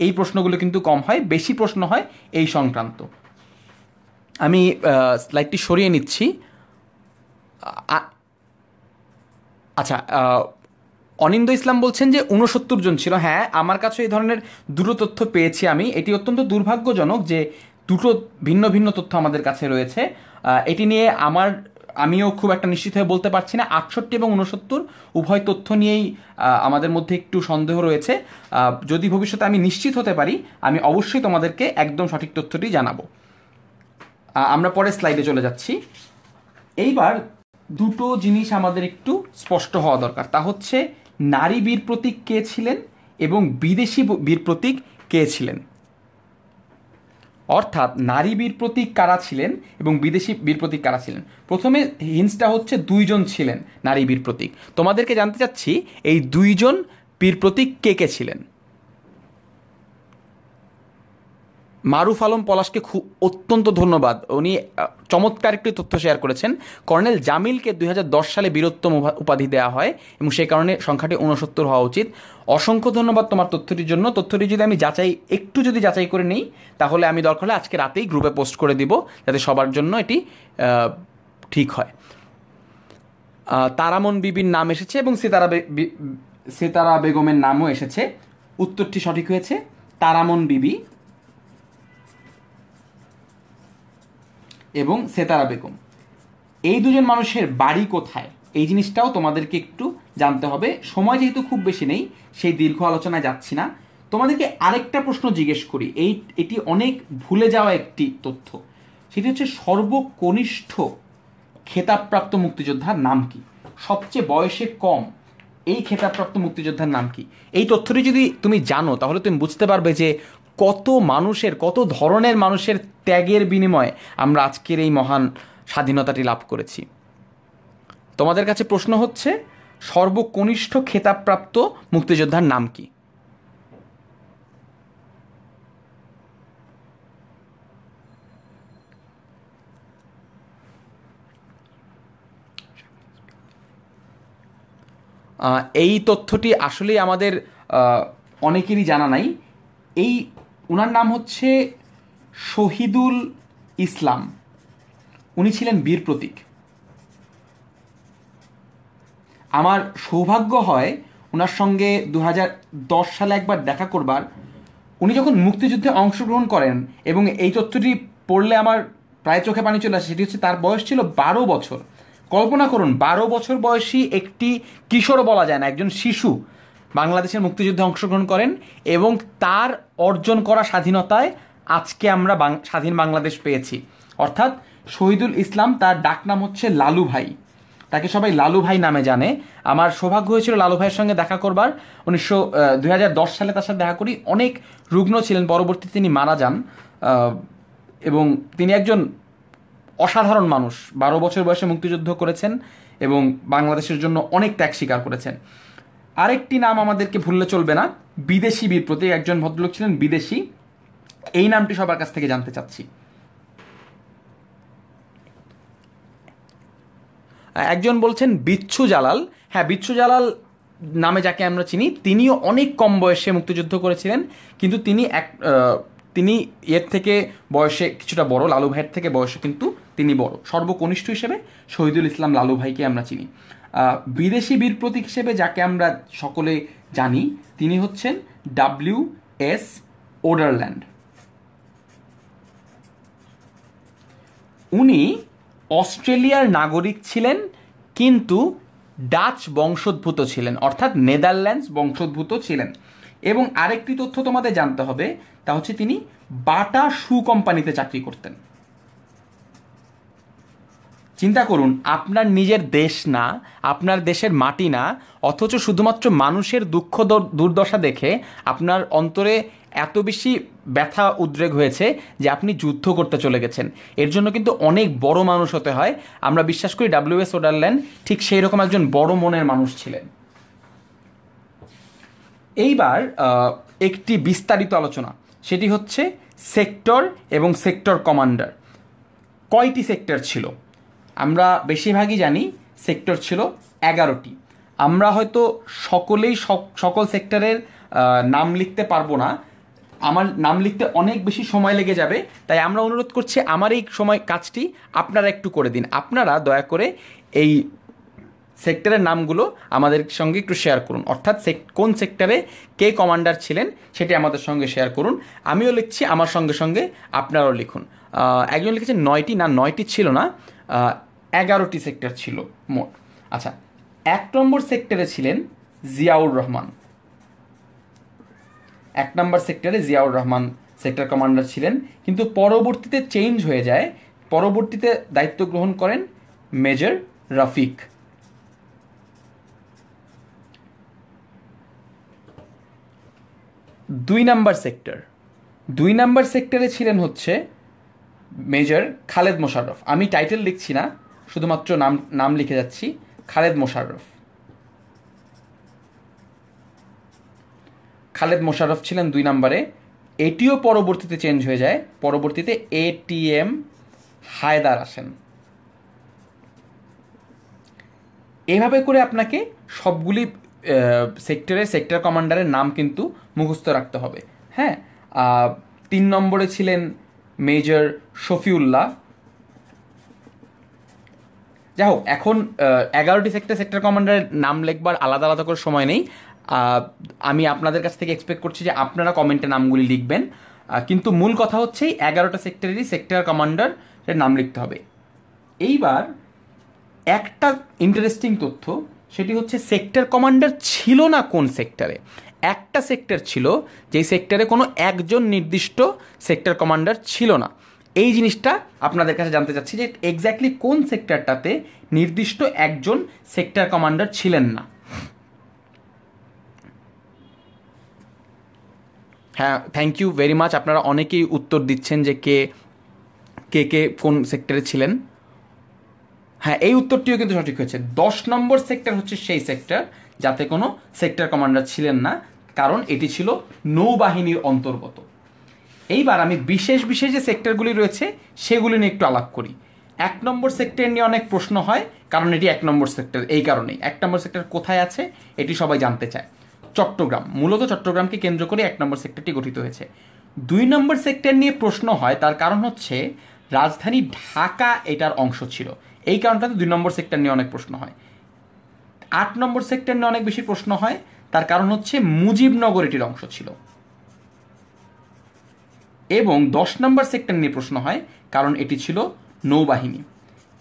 এই প্রশ্নগুলো কিন্তু কম হয়। বেশি প্রশ্ন হয় এই সংক্রান্ত। আমি স্লাইডটি সরিয়ে নিচ্ছি। আচ্ছা, অনিন্দ ইসলাম বলছেন যে 69 জন ছিল। হ্যাঁ, আমার কাছে এই ধরনের দুটো তথ্য পেয়েছি আমি। এটি অত্যন্ত দুর্ভাগ্যজনক যে দুটো ভিন্ন ভিন্ন তথ্য আমাদের কাছে রয়েছে। এটি নিয়ে আমিও খুব একটা নিশ্চিত হয়ে বলতে পারছি না। 68 এবং 69 উভয় তথ্য নিয়েই আমাদের মধ্যে একটু সন্দেহ রয়েছে। যদি ভবিষ্যতে আমি নিশ্চিত হতে পারি, আমি অবশ্যই তোমাদেরকে একদম সঠিক তথ্যটি জানাবো। আমরা পরে স্লাইডে চলে যাচ্ছি। এইবার দুটো জিনিস আমাদের একটু স্পষ্ট হওয়া দরকার, তা হচ্ছে নারী বীর প্রতীক কে ছিলেন এবং বিদেশি বীর প্রতীক কে ছিলেন। অর্থাৎ নারী বীর প্রতীক কারা ছিলেন এবং বিদেশি বীর প্রতীক কারা ছিলেন। প্রথমে হিন্সটা হচ্ছে 2 জন ছিলেন নারী বীর প্রতীক। তোমাদেরকে জানতে চাচ্ছি এই 2 জন বীর প্রতীক কে কে ছিলেন। মারুফ আলম পলাশকে অত্যন্ত ধন্যবাদ, উনি চমৎকার একটি তথ্য শেয়ার করেছেন। কর্নেল জামিলকে 2010 সালে বীরোত্তম উপাধি দেওয়া হয় এবং সেই কারণে সংখ্যাটি 69 হওয়া উচিত। অসংখ্য ধন্যবাদ তোমার তথ্যটির জন্য। তথ্যটি যদি আমি একটু যাচাই করে নিই, তাহলে আমি দরকার হলে আজকে রাতেই গ্রুপে পোস্ট করে দিব, যাতে সবার জন্য এটি ঠিক হয়। তারামন বিবির নাম এসেছে এবং সিতারা বেগমের নামও এসেছে। উত্তরটি সঠিক হয়েছে, তারামন বিবি এবং সেতারা বেগম। এই দুজন মানুষের বাড়ি কোথায়, এই জিনিসটাও তোমাদেরকে একটু জানতে হবে। সময় যেহেতু খুব বেশি নেই, সেই দীর্ঘ আলোচনায় যাচ্ছি না। তোমাদেরকে আরেকটা প্রশ্ন জিজ্ঞেস করি, এটি অনেক ভুলে যাওয়া একটি তথ্য, সেটি হচ্ছে সর্বকনিষ্ঠ খেতাবপ্রাপ্ত মুক্তিযোদ্ধার নাম কি, সবচেয়ে বয়সে কম এই খেতাবপ্রাপ্ত মুক্তিযোদ্ধার নাম কি। এই তথ্যটি যদি তুমি জানো, তাহলে তুমি বুঝতে পারবে যে কত ধরনের মানুষের ত্যাগের বিনিময়ে আমরা আজকের এই মহান স্বাধীনতাটি লাভ করেছি। তোমাদের কাছে প্রশ্ন হচ্ছে সর্বকনিষ্ঠ খেতাবপ্রাপ্ত মুক্তিযোদ্ধার নাম কি। এই তথ্যটি আসলেই আমাদের অনেকেরই জানা নাই। এই ওনার নাম হচ্ছে শহীদুল ইসলাম। উনি ছিলেন বীর প্রতীক। আমার সৌভাগ্য হয় ওনার সঙ্গে 2010 সালে একবার দেখা করবার। উনি যখন মুক্তিযুদ্ধে অংশগ্রহণ করেন, এবং এই তথ্যটি পড়লে আমার প্রায় চোখে পানি চলে আসে, সেটি হচ্ছে তার বয়স ছিল 12 বছর। কল্পনা করুন, 12 বছর বয়সী একটি কিশোর বলা যায় না, একজন শিশু বাংলাদেশের মুক্তিযুদ্ধে অংশগ্রহণ করেন, এবং তার অর্জন করা স্বাধীনতায় আজকে আমরা স্বাধীন বাংলাদেশ পেয়েছি। অর্থাৎ শহীদুল ইসলাম, তার ডাকনাম হচ্ছে লালু ভাই, তাকে সবাই লালু ভাই নামে জানে। আমার সৌভাগ্য হয়েছিল লালু ভাইয়ের সঙ্গে দেখা করবার। 2010 সালে তার সাথে দেখা করি। অনেক রুগ্ন ছিলেন, পরবর্তীতে তিনি মারা যান, এবং তিনি একজন অসাধারণ মানুষ। 12 বছর বয়সে মুক্তিযুদ্ধ করেছেন এবং বাংলাদেশের জন্য অনেক ত্যাগ স্বীকার করেছেন। আরেকটি নাম আমাদেরকে ভুললে চলবে না, বিদেশি বীর প্রতীক। একজন ভদ্রলোক ছিলেন বিদেশি, এই নামটি সবার কাছ থেকে জানতে চাচ্ছি। একজন বলছেন বিচ্ছু জালাল। হ্যাঁ, বিচ্ছু জালাল নামে যাকে আমরা চিনি, তিনিও অনেক কম বয়সে মুক্তিযুদ্ধ করেছিলেন, কিন্তু তিনি এর থেকে বয়সে কিছুটা বড়, লালু ভাইয়ের থেকে বয়সে কিন্তু তিনি বড়। সর্বকনিষ্ঠ হিসেবে শহীদুল ইসলাম লালু ভাইকে আমরা চিনি। বিদেশি বীর প্রতীক হিসেবে যাকে আমরা সকলে জানি, তিনি হচ্ছেন WS ওডারল্যান্ড। উনি অস্ট্রেলিয়ার নাগরিক ছিলেন, কিন্তু ডাচ বংশোদ্ভূত ছিলেন, অর্থাৎ নেদারল্যান্ডস বংশোদ্ভূত ছিলেন। এবং আরেকটি তথ্য তোমাদের জানতে হবে, তা হচ্ছে তিনি বাটা শু কোম্পানিতে চাকরি করতেন। চিন্তা করুন, আপনার নিজের দেশ না, আপনার দেশের মাটি না, অথচ শুধুমাত্র মানুষের দুঃখ দুর্দশা দেখে আপনার অন্তরে এত বেশি ব্যথা উদ্রেক হয়েছে যে আপনি যুদ্ধ করতে চলে গেছেন। এর জন্য কিন্তু অনেক বড় মানুষ হতে হয়। আমরা বিশ্বাস করি WS ওডারল্যান্ড ঠিক সেই রকম একজন বড় মনের মানুষ ছিলেন। এইবার একটি বিস্তারিত আলোচনা, সেটি হচ্ছে সেক্টর এবং সেক্টর কমান্ডার। কয়টি সেক্টর ছিল? আমরা বেশিরভাগই জানি সেক্টর ছিল 11টি। আমরা হয়তো সকলেই সকল সেক্টরের নাম লিখতে পারবো না, আমার নাম লিখতে অনেক বেশি সময় লেগে যাবে। তাই আমরা অনুরোধ করছি, আমার এই কাজটি আপনারা একটু করে দিন। আপনারা দয়া করে এই সেক্টরের নামগুলো আমাদের সঙ্গে একটু শেয়ার করুন, অর্থাৎ কোন সেক্টরে কে কমান্ডার ছিলেন সেটি আমাদের সঙ্গে শেয়ার করুন। আমিও লিখছি, আমার সঙ্গে সঙ্গে আপনারাও লিখুন। একজন লিখেছেন 9টি, না 9টি ছিল না, 11টি সেক্টর ছিল মোট। আচ্ছা, 1 নম্বর সেক্টরে ছিলেন জিয়াউর রহমান। 1 নম্বর সেক্টরে জিয়াউর রহমান সেক্টর কমান্ডার ছিলেন, কিন্তু পরবর্তীতে চেঞ্জ হয়ে যায়। পরবর্তীতে দায়িত্ব গ্রহণ করেন মেজর রফিক। 2 নম্বর সেক্টর, 2 নম্বর সেক্টরে ছিলেন হচ্ছে মেজর খালেদ মোশাররফ। আমি টাইটেল লিখছি না, শুধুমাত্র নাম লিখে যাচ্ছি, খালেদ মোশাররফ। খালেদ মোশাররফ ছিলেন 2 নম্বরে। এটিও পরবর্তীতে চেঞ্জ হয়ে যায়, পরবর্তীতে ATM হায়দার আসেন। এইভাবে করে আপনাকে সবগুলি সেক্টর কমান্ডারের নাম কিন্তু মুখস্থ রাখতে হবে। হ্যাঁ, 3 নম্বরে ছিলেন মেজর শফিউল্লাহ। যাই হোক, এখন 11টি সেক্টর কমান্ডারের নাম লিখবার আলাদা আলাদা করে সময় নেই। আমি আপনাদের কাছ থেকে এক্সপেক্ট করছি যে আপনারা কমেন্টে নামগুলি লিখবেন, কিন্তু মূল কথা হচ্ছে 11টা সেক্টরেরই সেক্টর কমান্ডারের নাম লিখতে হবে। এইবার একটা ইন্টারেস্টিং তথ্য, সেটি হচ্ছে সেক্টর কমান্ডার ছিল না কোন সেক্টরে। একটা সেক্টর ছিল যেই সেক্টরে কোনো একজন নির্দিষ্ট সেক্টর কমান্ডার ছিল না। এই জিনিসটা আপনাদের কাছে জানতে চাচ্ছি যে এক্স্যাক্টলি কোন সেক্টরটাতে নির্দিষ্ট একজন সেক্টর কমান্ডার ছিলেন না। হ্যাঁ, থ্যাংক ইউ ভেরি মাচ। আপনারা অনেকেই উত্তর দিচ্ছেন যে কে কে কোন সেক্টরে ছিলেন। হ্যাঁ, এই উত্তরটিও কিন্তু সঠিক হয়েছে। 10 নম্বর সেক্টর হচ্ছে সেই সেক্টর যাতে কোনো সেক্টর কমান্ডার ছিলেন না, কারণ এটি ছিল নৌবাহিনীর অন্তর্গত। এইবার আমি বিশেষ বিশেষ যে সেক্টরগুলি রয়েছে সেগুলি নিয়ে একটু আলাপ করি। 1 নম্বর সেক্টর নিয়ে অনেক প্রশ্ন হয়, কারণ এটি 1 নম্বর সেক্টর। এই কারণেই 1 নম্বর সেক্টর কোথায় আছে এটি সবাই জানতে চায়। চট্টগ্রাম, মূলত চট্টগ্রামকে কেন্দ্র করে 1 নম্বর সেক্টরটি গঠিত হয়েছে। 2 নম্বর সেক্টর নিয়ে প্রশ্ন হয়, তার কারণ হচ্ছে রাজধানী ঢাকা এটার অংশ ছিল, এই কারণটাতে 2 নম্বর সেক্টর নিয়ে অনেক প্রশ্ন হয়। 8 নম্বর সেক্টর নিয়ে অনেক বেশি প্রশ্ন হয়, তার কারণ হচ্ছে মুজিবনগর এটির অংশ ছিল। এবং 10 নম্বর সেক্টর নিয়ে প্রশ্ন হয় কারণ এটি ছিল নৌবাহিনী।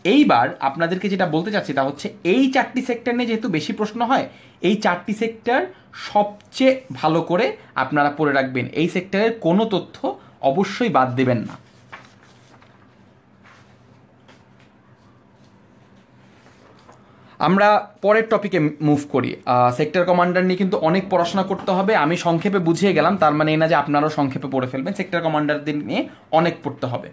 এইবার আপনাদেরকে যেটা বলতে চাচ্ছি তা হচ্ছে এই 4টি সেক্টর নিয়ে যেহেতু বেশি প্রশ্ন হয়, এই 4টি সেক্টর সবচেয়ে ভালো করে আপনারা পড়ে রাখবেন, এই সেক্টরের কোনো তথ্য অবশ্যই বাদ দেবেন না। আমরা পরের টপিকে মুভ করি। সেক্টর কমান্ডার নিয়ে কিন্তু অনেক পড়াশোনা করতে হবে, আমি সংক্ষেপে বুঝিয়ে গেলাম, তার মানে এই না যে আপনারাও সংক্ষেপে পড়ে ফেলবেন। সেক্টর কমান্ডারদের নিয়ে অনেক পড়তে হবে।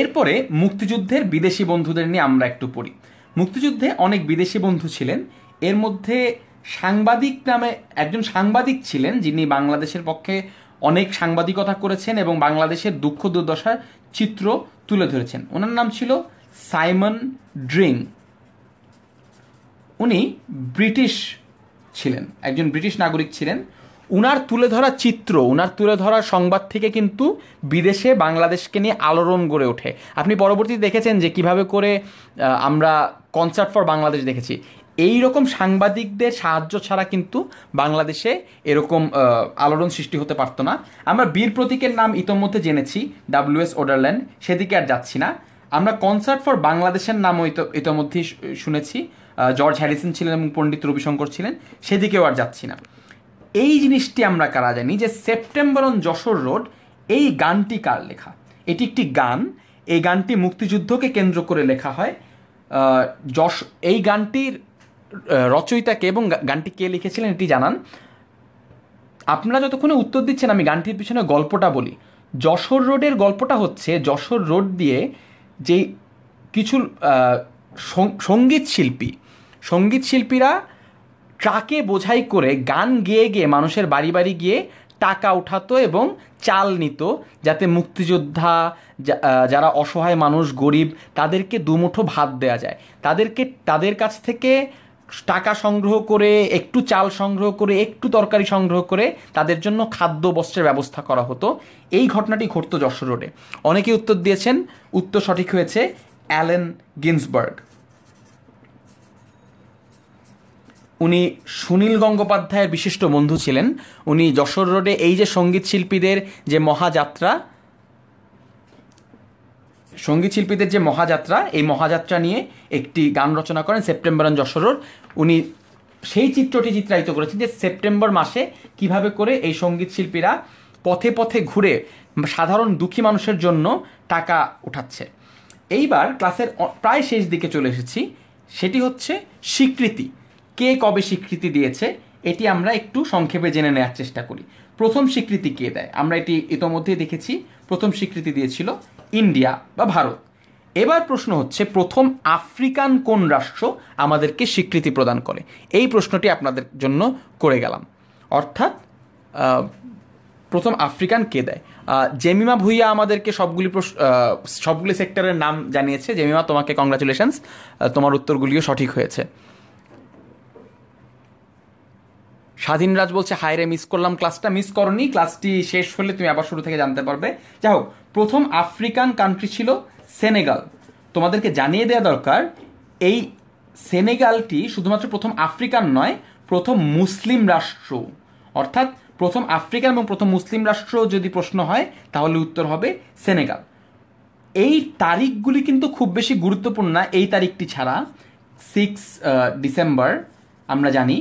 এরপরে মুক্তিযুদ্ধের বিদেশি বন্ধুদের নিয়ে আমরা একটু পড়ি। মুক্তিযুদ্ধে অনেক বিদেশি বন্ধু ছিলেন, এর মধ্যে সাংবাদিক নামে একজন সাংবাদিক ছিলেন যিনি বাংলাদেশের পক্ষে অনেক সাংবাদিকতা করেছেন এবং বাংলাদেশের দুঃখ দুর্দশার চিত্র তুলে ধরেছেন। ওনার নাম ছিল সাইমন ড্রিং। উনি ব্রিটিশ ছিলেন, একজন ব্রিটিশ নাগরিক ছিলেন। উনার তুলে ধরা চিত্র, উনার তুলে ধরা সংবাদ থেকে কিন্তু বিদেশে বাংলাদেশকে নিয়ে আলোড়ন গড়ে ওঠে। আপনি পরবর্তীতে দেখেছেন যে কিভাবে করে আমরা কনসার্ট ফর বাংলাদেশ দেখেছি। এই রকম সাংবাদিকদের সাহায্য ছাড়া কিন্তু বাংলাদেশে এরকম আলোড়ন সৃষ্টি হতে পারতো না। আমরা বীর প্রতীকের নাম ইতোমধ্যে জেনেছি, WS ওডারল্যান্ড, সেদিকে আর যাচ্ছি না। আমরা কনসার্ট ফর বাংলাদেশের নামও ইতোমধ্যেই শুনেছি, জর্জ হ্যারিসন ছিলেন এবং পণ্ডিত রবিশঙ্কর ছিলেন, সেদিকেও আর যাচ্ছি না। এই জিনিসটি আমরা কারা জানি যে সেপ্টেম্বর অন যশোর রোড, এই গানটি কার লেখা? এটি একটি গান, এই গানটি মুক্তিযুদ্ধকে কেন্দ্র করে লেখা হয়। এই গানটির রচয়িতাকে এবং গানটি কে লিখেছিলেন এটি জানান। আপনারা যতক্ষণে উত্তর দিচ্ছেন আমি গানটির পিছনে গল্পটা বলি। যশোর রোডের গল্পটা হচ্ছে, যশোর রোড দিয়ে যেই কিছু সঙ্গীত শিল্পীরা ট্রাকে বোঝাই করে গান গেয়ে গিয়ে মানুষের বাড়ি বাড়ি গিয়ে টাকা উঠাতো এবং চাল নিত, যাতে মুক্তিযোদ্ধা যারা অসহায় মানুষ, গরিব, তাদেরকে দুমুঠো ভাত দেয়া যায়। তাদের কাছ থেকে টাকা সংগ্রহ করে, একটু চাল সংগ্রহ করে, একটু তরকারি সংগ্রহ করে তাদের জন্য খাদ্য বস্ত্রের ব্যবস্থা করা হতো। এই ঘটনাটি ঘটতো যশোর রোডে। অনেকে উত্তর দিয়েছেন, উত্তর সঠিক হয়েছে অ্যালেন গিন্সবার্গ। উনি সুনীল গঙ্গোপাধ্যায়ের বিশিষ্ট বন্ধু ছিলেন। উনি যশোর রোডে এই যে সঙ্গীত শিল্পীদের যে মহাযাত্রা, এই মহাযাত্রা নিয়ে একটি গান রচনা করেন, সেপ্টেম্বর অন যশোর রোড। উনি সেই চিত্রটি চিত্রায়িত করেছেন যে সেপ্টেম্বর মাসে কিভাবে করে এই সঙ্গীত শিল্পীরা পথে পথে ঘুরে সাধারণ দুঃখী মানুষের জন্য টাকা উঠাচ্ছে। এইবার ক্লাসের প্রায় শেষ দিকে চলে এসেছি, সেটি হচ্ছে স্বীকৃতি। কে কবে স্বীকৃতি দিয়েছে এটি আমরা একটু সংক্ষেপে জেনে নেওয়ার চেষ্টা করি। প্রথম স্বীকৃতি কে দেয় আমরা এটি ইতোমধ্যেই দেখেছি। প্রথম স্বীকৃতি দিয়েছিল ইন্ডিয়া বা ভারত। এবার প্রশ্ন হচ্ছে প্রথম আফ্রিকান কোন রাষ্ট্র আমাদেরকে স্বীকৃতি প্রদান করে? এই প্রশ্নটি আপনাদের জন্য করে গেলাম। অর্থাৎ প্রথম আফ্রিকান কে দেয়? জেমিমা ভুইয়া আমাদেরকে সবগুলি সেক্টরের নাম জানিয়েছে। জেমিমা, তোমাকে কংগ্রাচুলেশনস, তোমার উত্তরগুলিও সঠিক হয়েছে। স্বাধীন রাজ বলছে হায় রে, মিস করলাম ক্লাসটা। মিস করনি, ক্লাসটি শেষ হলে তুমি আবার শুরু থেকে জানতে পারবে। যাই হোক, প্রথম আফ্রিকান কান্ট্রি ছিল সেনেগাল। তোমাদেরকে জানিয়ে দেওয়া দরকার, এই সেনেগালটি শুধুমাত্র প্রথম আফ্রিকান নয়, প্রথম মুসলিম রাষ্ট্র। অর্থাৎ প্রথম আফ্রিকান এবং প্রথম মুসলিম রাষ্ট্র যদি প্রশ্ন হয় তাহলে উত্তর হবে সেনেগাল। এই তারিখগুলি কিন্তু খুব বেশি গুরুত্বপূর্ণ না, এই তারিখটি ছাড়া 6 ডিসেম্বর আমরা জানি,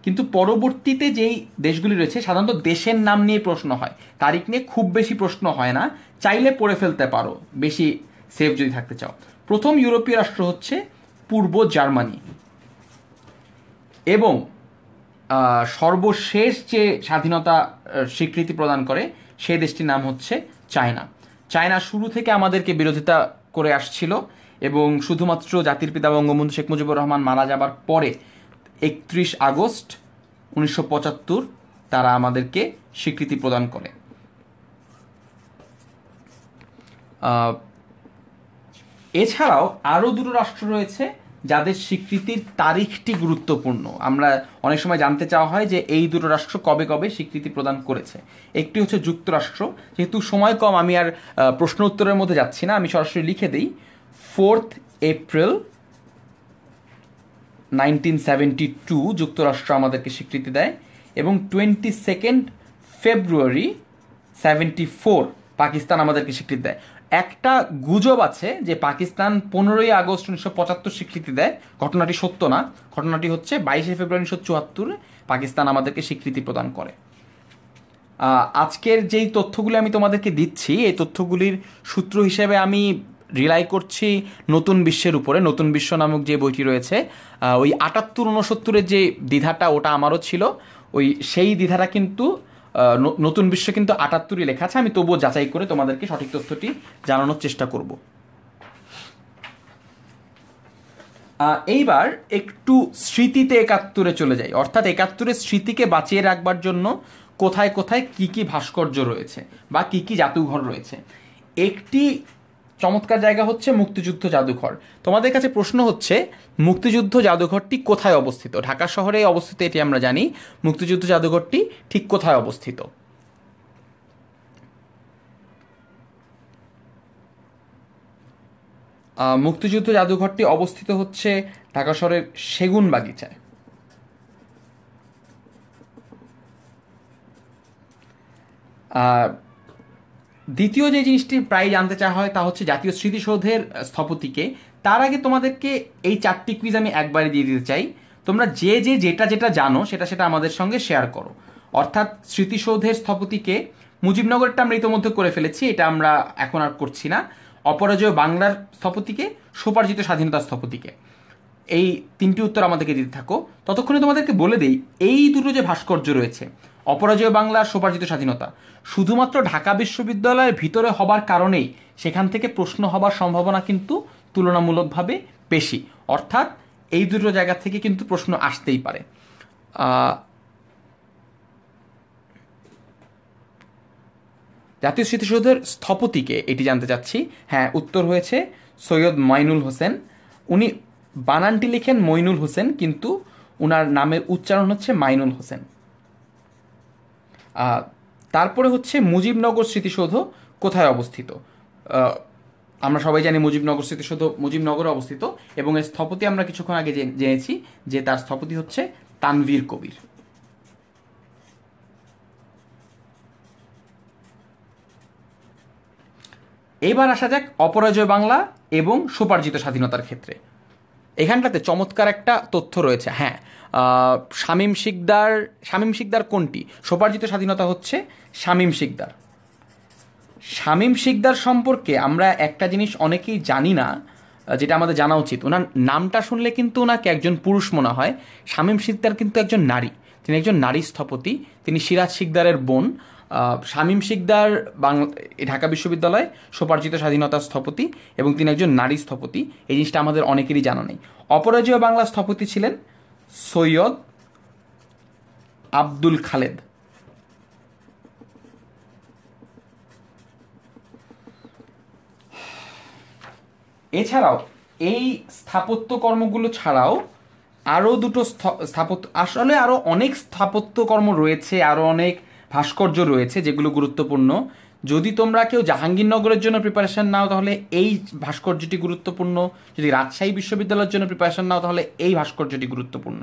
কিন্তু পরবর্তীতে যেই দেশগুলি রয়েছে সাধারণত দেশের নাম নিয়ে প্রশ্ন হয়, তারিখ নিয়ে খুব বেশি প্রশ্ন হয় না। চাইলে পড়ে ফেলতে পারো বেশি সেফ যদি থাকতে চাও। প্রথম ইউরোপীয় রাষ্ট্র হচ্ছে পূর্ব জার্মানি। এবং সর্বশেষ যে স্বাধীনতা স্বীকৃতি প্রদান করে সেই দেশটির নাম হচ্ছে চায়না। চায়না শুরু থেকে আমাদেরকে বিরোধিতা করে আসছিল এবং শুধুমাত্র জাতির পিতা বঙ্গবন্ধু শেখ মুজিবুর রহমান মারা যাবার পরে 31 আগস্ট 1975 তারা আমাদেরকে স্বীকৃতি প্রদান করে। এছাড়াও আরও দুটো রাষ্ট্র রয়েছে যাদের স্বীকৃতির তারিখটি গুরুত্বপূর্ণ। আমরা অনেক সময় জানতে চাওয়া হয় যে এই দুটো রাষ্ট্র কবে কবে স্বীকৃতি প্রদান করেছে। একটি হচ্ছে যুক্তরাষ্ট্র, যেহেতু সময় কম আমি আর প্রশ্ন উত্তরের মধ্যে যাচ্ছি না, আমি সরাসরি লিখে দিই। 4th এপ্রিল 1972 যুক্তরাষ্ট্র আমাদেরকে স্বীকৃতি দেয়, এবং 22nd ফেব্রুয়ারি 74 পাকিস্তান আমাদেরকে স্বীকৃতি দেয়। একটা গুজব আছে যে পাকিস্তান 15ই আগস্ট 1975 স্বীকৃতি দেয়, ঘটনাটি সত্য না। ঘটনাটি হচ্ছে 22শে ফেব্রুয়ারি 1974 পাকিস্তান আমাদেরকে স্বীকৃতি প্রদান করে। আজকের যেই তথ্যগুলি আমি তোমাদেরকে দিচ্ছি, এই তথ্যগুলির সূত্র হিসেবে আমি রিলাই করছি নতুন বিশ্বের উপরে। নতুন বিশ্ব নামক যে বইটি রয়েছে, ওই 78-69-এর যে দ্বিধাটা ওটা আমারও ছিল, ওই সেই দ্বিধাটা কিন্তু নতুন বিশ্ব কিন্তু 78ই লেখা আছে। আমি তবুও যাচাই করে তোমাদেরকে সঠিক তথ্যটি জানানোর চেষ্টা করব। এইবার একটু স্মৃতিতে 71-এ চলে যাই, অর্থাৎ 71-এর স্মৃতিকে বাঁচিয়ে রাখবার জন্য কোথায় কোথায় কি কি ভাস্কর্য রয়েছে বা কি কি জাদুঘর রয়েছে। একটি চমৎকার জায়গা হচ্ছে মুক্তিযুদ্ধ জাদুঘর। তোমাদের কাছে প্রশ্ন হচ্ছে, মুক্তিযুদ্ধ জাদুঘরটি কোথায় অবস্থিত? ঢাকা শহরে অবস্থিত, এটি আমরা জানি। মুক্তিযুদ্ধ জাদুঘরটি ঠিক কোথায় অবস্থিত? মুক্তিযুদ্ধ জাদুঘরটি অবস্থিত হচ্ছে ঢাকা শহরের সেগুন বাগিচায়। দ্বিতীয় যে জিনিসটি প্রায় জানতে চাওয়া হয় তা হচ্ছে জাতীয় স্মৃতিসৌধের স্থপতিকে। তার আগে তোমাদেরকে এই 4টি কুইজ আমি একবারে দিয়ে দিতে চাই। তোমরা যে যেটা যেটা জানো সেটা আমাদের সঙ্গে শেয়ার করো। অর্থাৎ স্মৃতিসৌধের স্থপতিকে, মুজিবনগরটা আমরা ইতোমধ্যে করে ফেলেছি, এটা আমরা এখন আর করছি না। অপরাজয় বাংলার স্থপতিকে, স্বোপার্জিত স্বাধীনতার স্থপতিকে। এই 3টি উত্তর আমাদেরকে দিতে থাকো। ততক্ষণে তোমাদেরকে বলে দেই, এই দুটো যে ভাস্কর্য রয়েছে, অপরাজয় বাংলা আর স্বোপার্জিত স্বাধীনতা, শুধুমাত্র ঢাকা বিশ্ববিদ্যালয়ের ভিতরে হবার কারণেই সেখান থেকে প্রশ্ন হবার সম্ভাবনা কিন্তু তুলনামূলকভাবে বেশি। অর্থাৎ এই দুটো জায়গা থেকে কিন্তু প্রশ্ন আসতেই পারে। জাতীয় স্মৃতিসৌধের স্থপতিকে এটি জানতে চাচ্ছি। হ্যাঁ, উত্তর হয়েছে সৈয়দ মঈনুল হোসেন। উনি বানানটি লিখেন মঈনুল হোসেন, কিন্তু উনার নামের উচ্চারণ হচ্ছে মাইনুল হোসেন। তারপরে হচ্ছে মুজিবনগর স্মৃতিসৌধ কোথায় অবস্থিত? আমরা সবাই জানি মুজিবনগর স্মৃতিসৌধ মুজিবনগরে অবস্থিত, এবং এর স্থপতি আমরা কিছুক্ষণ আগে জেনেছি যে তার স্থপতি হচ্ছে তানভীর কবির। এবার আসা যাক অপরাজয় বাংলা এবং স্বোপার্জিত স্বাধীনতার ক্ষেত্রে। এখানটাতে চমৎকার একটা তথ্য রয়েছে। হ্যাঁ, শামীম শিকদার কোনটি? স্বোপার্জিত স্বাধীনতা হচ্ছে শামীম শিকদার। শামীম শিকদার সম্পর্কে আমরা একটা জিনিস অনেকেই জানি না, যেটা আমাদের জানা উচিত। ওনার নামটা শুনলে কিন্তু ওনাকে একজন পুরুষ মনে হয়। শামীম শিকদার কিন্তু একজন নারী, তিনি একজন নারী স্থপতি। তিনি সিরাজ শিকদারের বোন। শামীম শিকদার ঢাকা বিশ্ববিদ্যালয় স্বোপার্জিত স্বাধীনতার স্থপতি, এবং তিনি একজন নারী স্থপতি। এই জিনিসটা আমাদের অনেকেরই জানা নেই। অপরাজয় বাংলা স্থপতি ছিলেন সৈয়দ আব্দুল খালেদ। এছাড়াও এই স্থাপত্য কর্মগুলো ছাড়াও আরও দুটো আসলে আরও অনেক স্থাপত্যকর্ম রয়েছে, আরও অনেক ভাস্কর্য রয়েছে যেগুলো গুরুত্বপূর্ণ। যদি তোমরা কেউ জাহাঙ্গীরনগরের জন্য প্রিপারেশন নাও তাহলে এই ভাস্কর্যটি গুরুত্বপূর্ণ, যদি রাজশাহী বিশ্ববিদ্যালয়ের জন্য প্রিপারেশন নাও তাহলে এই ভাস্কর্যটি গুরুত্বপূর্ণ।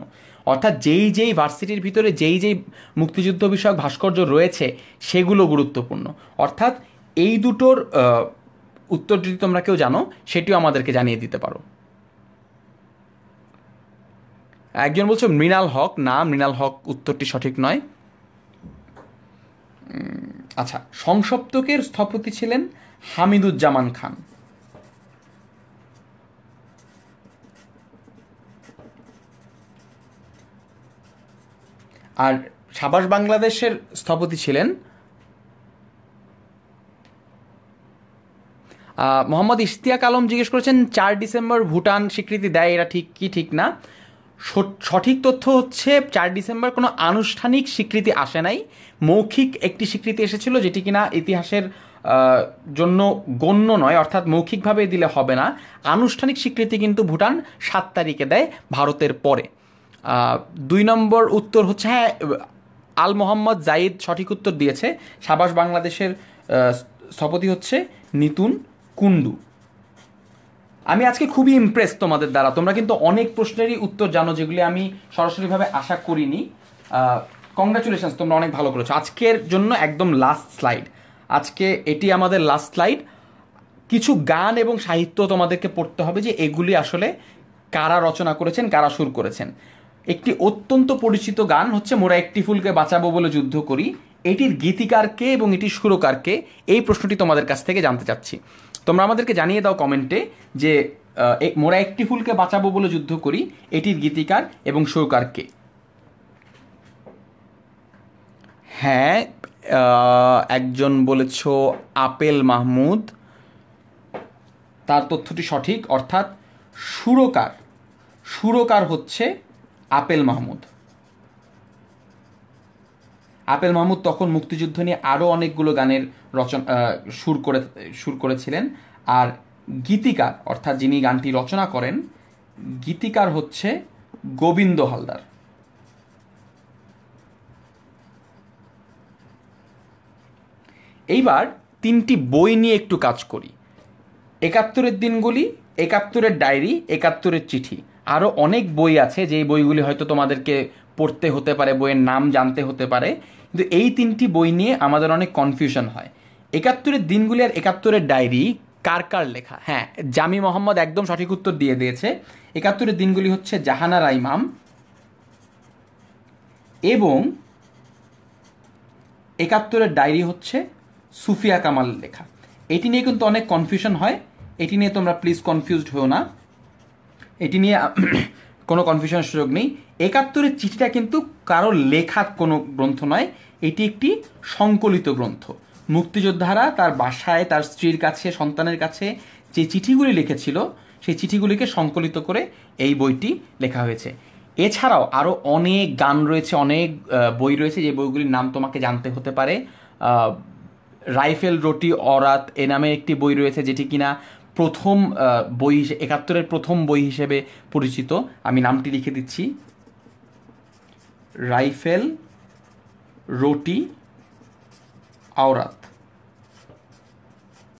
অর্থাৎ যেই ভার্সিটির ভিতরে যেই মুক্তিযুদ্ধ বিষয়ক ভাস্কর্য রয়েছে সেগুলো গুরুত্বপূর্ণ। অর্থাৎ এই দুটোর উত্তর যদি তোমরা কেউ জানো সেটিও আমাদেরকে জানিয়ে দিতে পারো। একজন বলছো মৃণাল হক। না, মৃণাল হক উত্তরটি সঠিক নয়। আচ্ছা, সংসপ্তকের স্থপতি ছিলেন হামিদুজ্জামান খান। আর সাবাস বাংলাদেশের স্থপতি ছিলেন মোহাম্মদ ইশতিয়াক আলম। জিজ্ঞেস করেছেন 4 ডিসেম্বর ভুটান স্বীকৃতি দেয়, এটা ঠিক কি ঠিক না? সঠিক তথ্য হচ্ছে 4 ডিসেম্বর কোনো আনুষ্ঠানিক স্বীকৃতি আসে নাই, মৌখিক একটি স্বীকৃতি এসেছিল, যেটি কিনা ইতিহাসের জন্য গণ্য নয়, অর্থাৎ মৌখিকভাবে দিলে হবে না। আনুষ্ঠানিক স্বীকৃতি কিন্তু ভুটান 7 তারিখে দেয় ভারতের পরে। 2 নম্বর উত্তর হচ্ছে, হ্যাঁ, আল মোহাম্মদ জাইদ সঠিক উত্তর দিয়েছে। সাবাস বাংলাদেশের স্থপতি হচ্ছে নিতুন কুন্ডু। আমি আজকে খুবই ইমপ্রেস তোমাদের দ্বারা, তোমরা কিন্তু অনেক প্রশ্নেরই উত্তর জানো যেগুলি আমি সরাসরিভাবে আশা করিনি। কংগ্রাচুলেশনস, তোমরা অনেক ভালো করেছো। আজকের জন্য একদম লাস্ট স্লাইড, আজকে এটি আমাদের লাস্ট স্লাইড। কিছু গান এবং সাহিত্য তোমাদেরকে পড়তে হবে যে এগুলি আসলে কারা রচনা করেছেন, কারা সুর করেছেন। একটি অত্যন্ত পরিচিত গান হচ্ছে মোরা একটি ফুলকে বাঁচাবো বলে যুদ্ধ করি, এটির গীতিকার কে এবং এটির সুরকার কে, এই প্রশ্নটি তোমাদের কাছ থেকে জানতে চাচ্ছি। তোমরা আমাদেরকে জানিয়ে দাও কমেন্টে যে মোরা একটি ফুলকে বাঁচাবো বলে যুদ্ধ করি এটির গীতিকার এবং সুরকার কে। হ্যাঁ, একজন বলেছ আপেল মাহমুদ, তার তথ্যটি সঠিক, অর্থাৎ সুরকার হচ্ছে আপেল মাহমুদ। আপেল মাহমুদ তখন মুক্তিযুদ্ধ নিয়ে আরও অনেকগুলো গানের সুর করেছিলেন। আর গীতিকার, অর্থাৎ যিনি গানটি রচনা করেন, গীতিকার হচ্ছে গোবিন্দ হালদার। এইবার 3টি বই নিয়ে একটু কাজ করি। 71-এর দিনগুলি, 71-এর ডায়েরি, 71-এর চিঠি। আরও অনেক বই আছে যেই বইগুলি হয়তো তোমাদেরকে পড়তে হতে পারে, বইয়ের নাম জানতে হতে পারে, কিন্তু এই 3টি বই নিয়ে আমাদের অনেক কনফিউশন হয়। 71-এর দিনগুলি আর 71-এর ডায়েরি কার কার লেখা? হ্যাঁ, জামি মোহাম্মদ একদম সঠিক উত্তর দিয়ে দিয়েছে। 71-এর দিনগুলি হচ্ছে জাহানারা ইমাম, এবং 71-এর ডায়েরি হচ্ছে সুফিয়া কামাল লেখা। এটি নিয়ে কিন্তু অনেক কনফিউশন হয়, এটি নিয়ে তোমরা প্লিজ কনফিউজড হও না, এটি নিয়ে কোনো কনফিউশনের সুযোগ নেই। 71-এর চিঠিটা কিন্তু কারো লেখা কোনো গ্রন্থ নয়, এটি একটি সংকলিত গ্রন্থ। মুক্তিযোদ্ধারা তার বাসায় তার স্ত্রীর কাছে, সন্তানের কাছে যে চিঠিগুলি লিখেছিল, সেই চিঠিগুলিকে সংকলিত করে এই বইটি লেখা হয়েছে। এছাড়াও আরও অনেক গান রয়েছে, অনেক বই রয়েছে, যে বইগুলির নাম তোমাকে জানতে হতে পারে। রাইফেল রোটি অরাত এ নামে একটি বই রয়েছে, যেটি কিনা প্রথম বই, 71-এর প্রথম বই হিসেবে পরিচিত। আমি নামটি লিখে দিচ্ছি, রাইফেল রোটি আওরাত।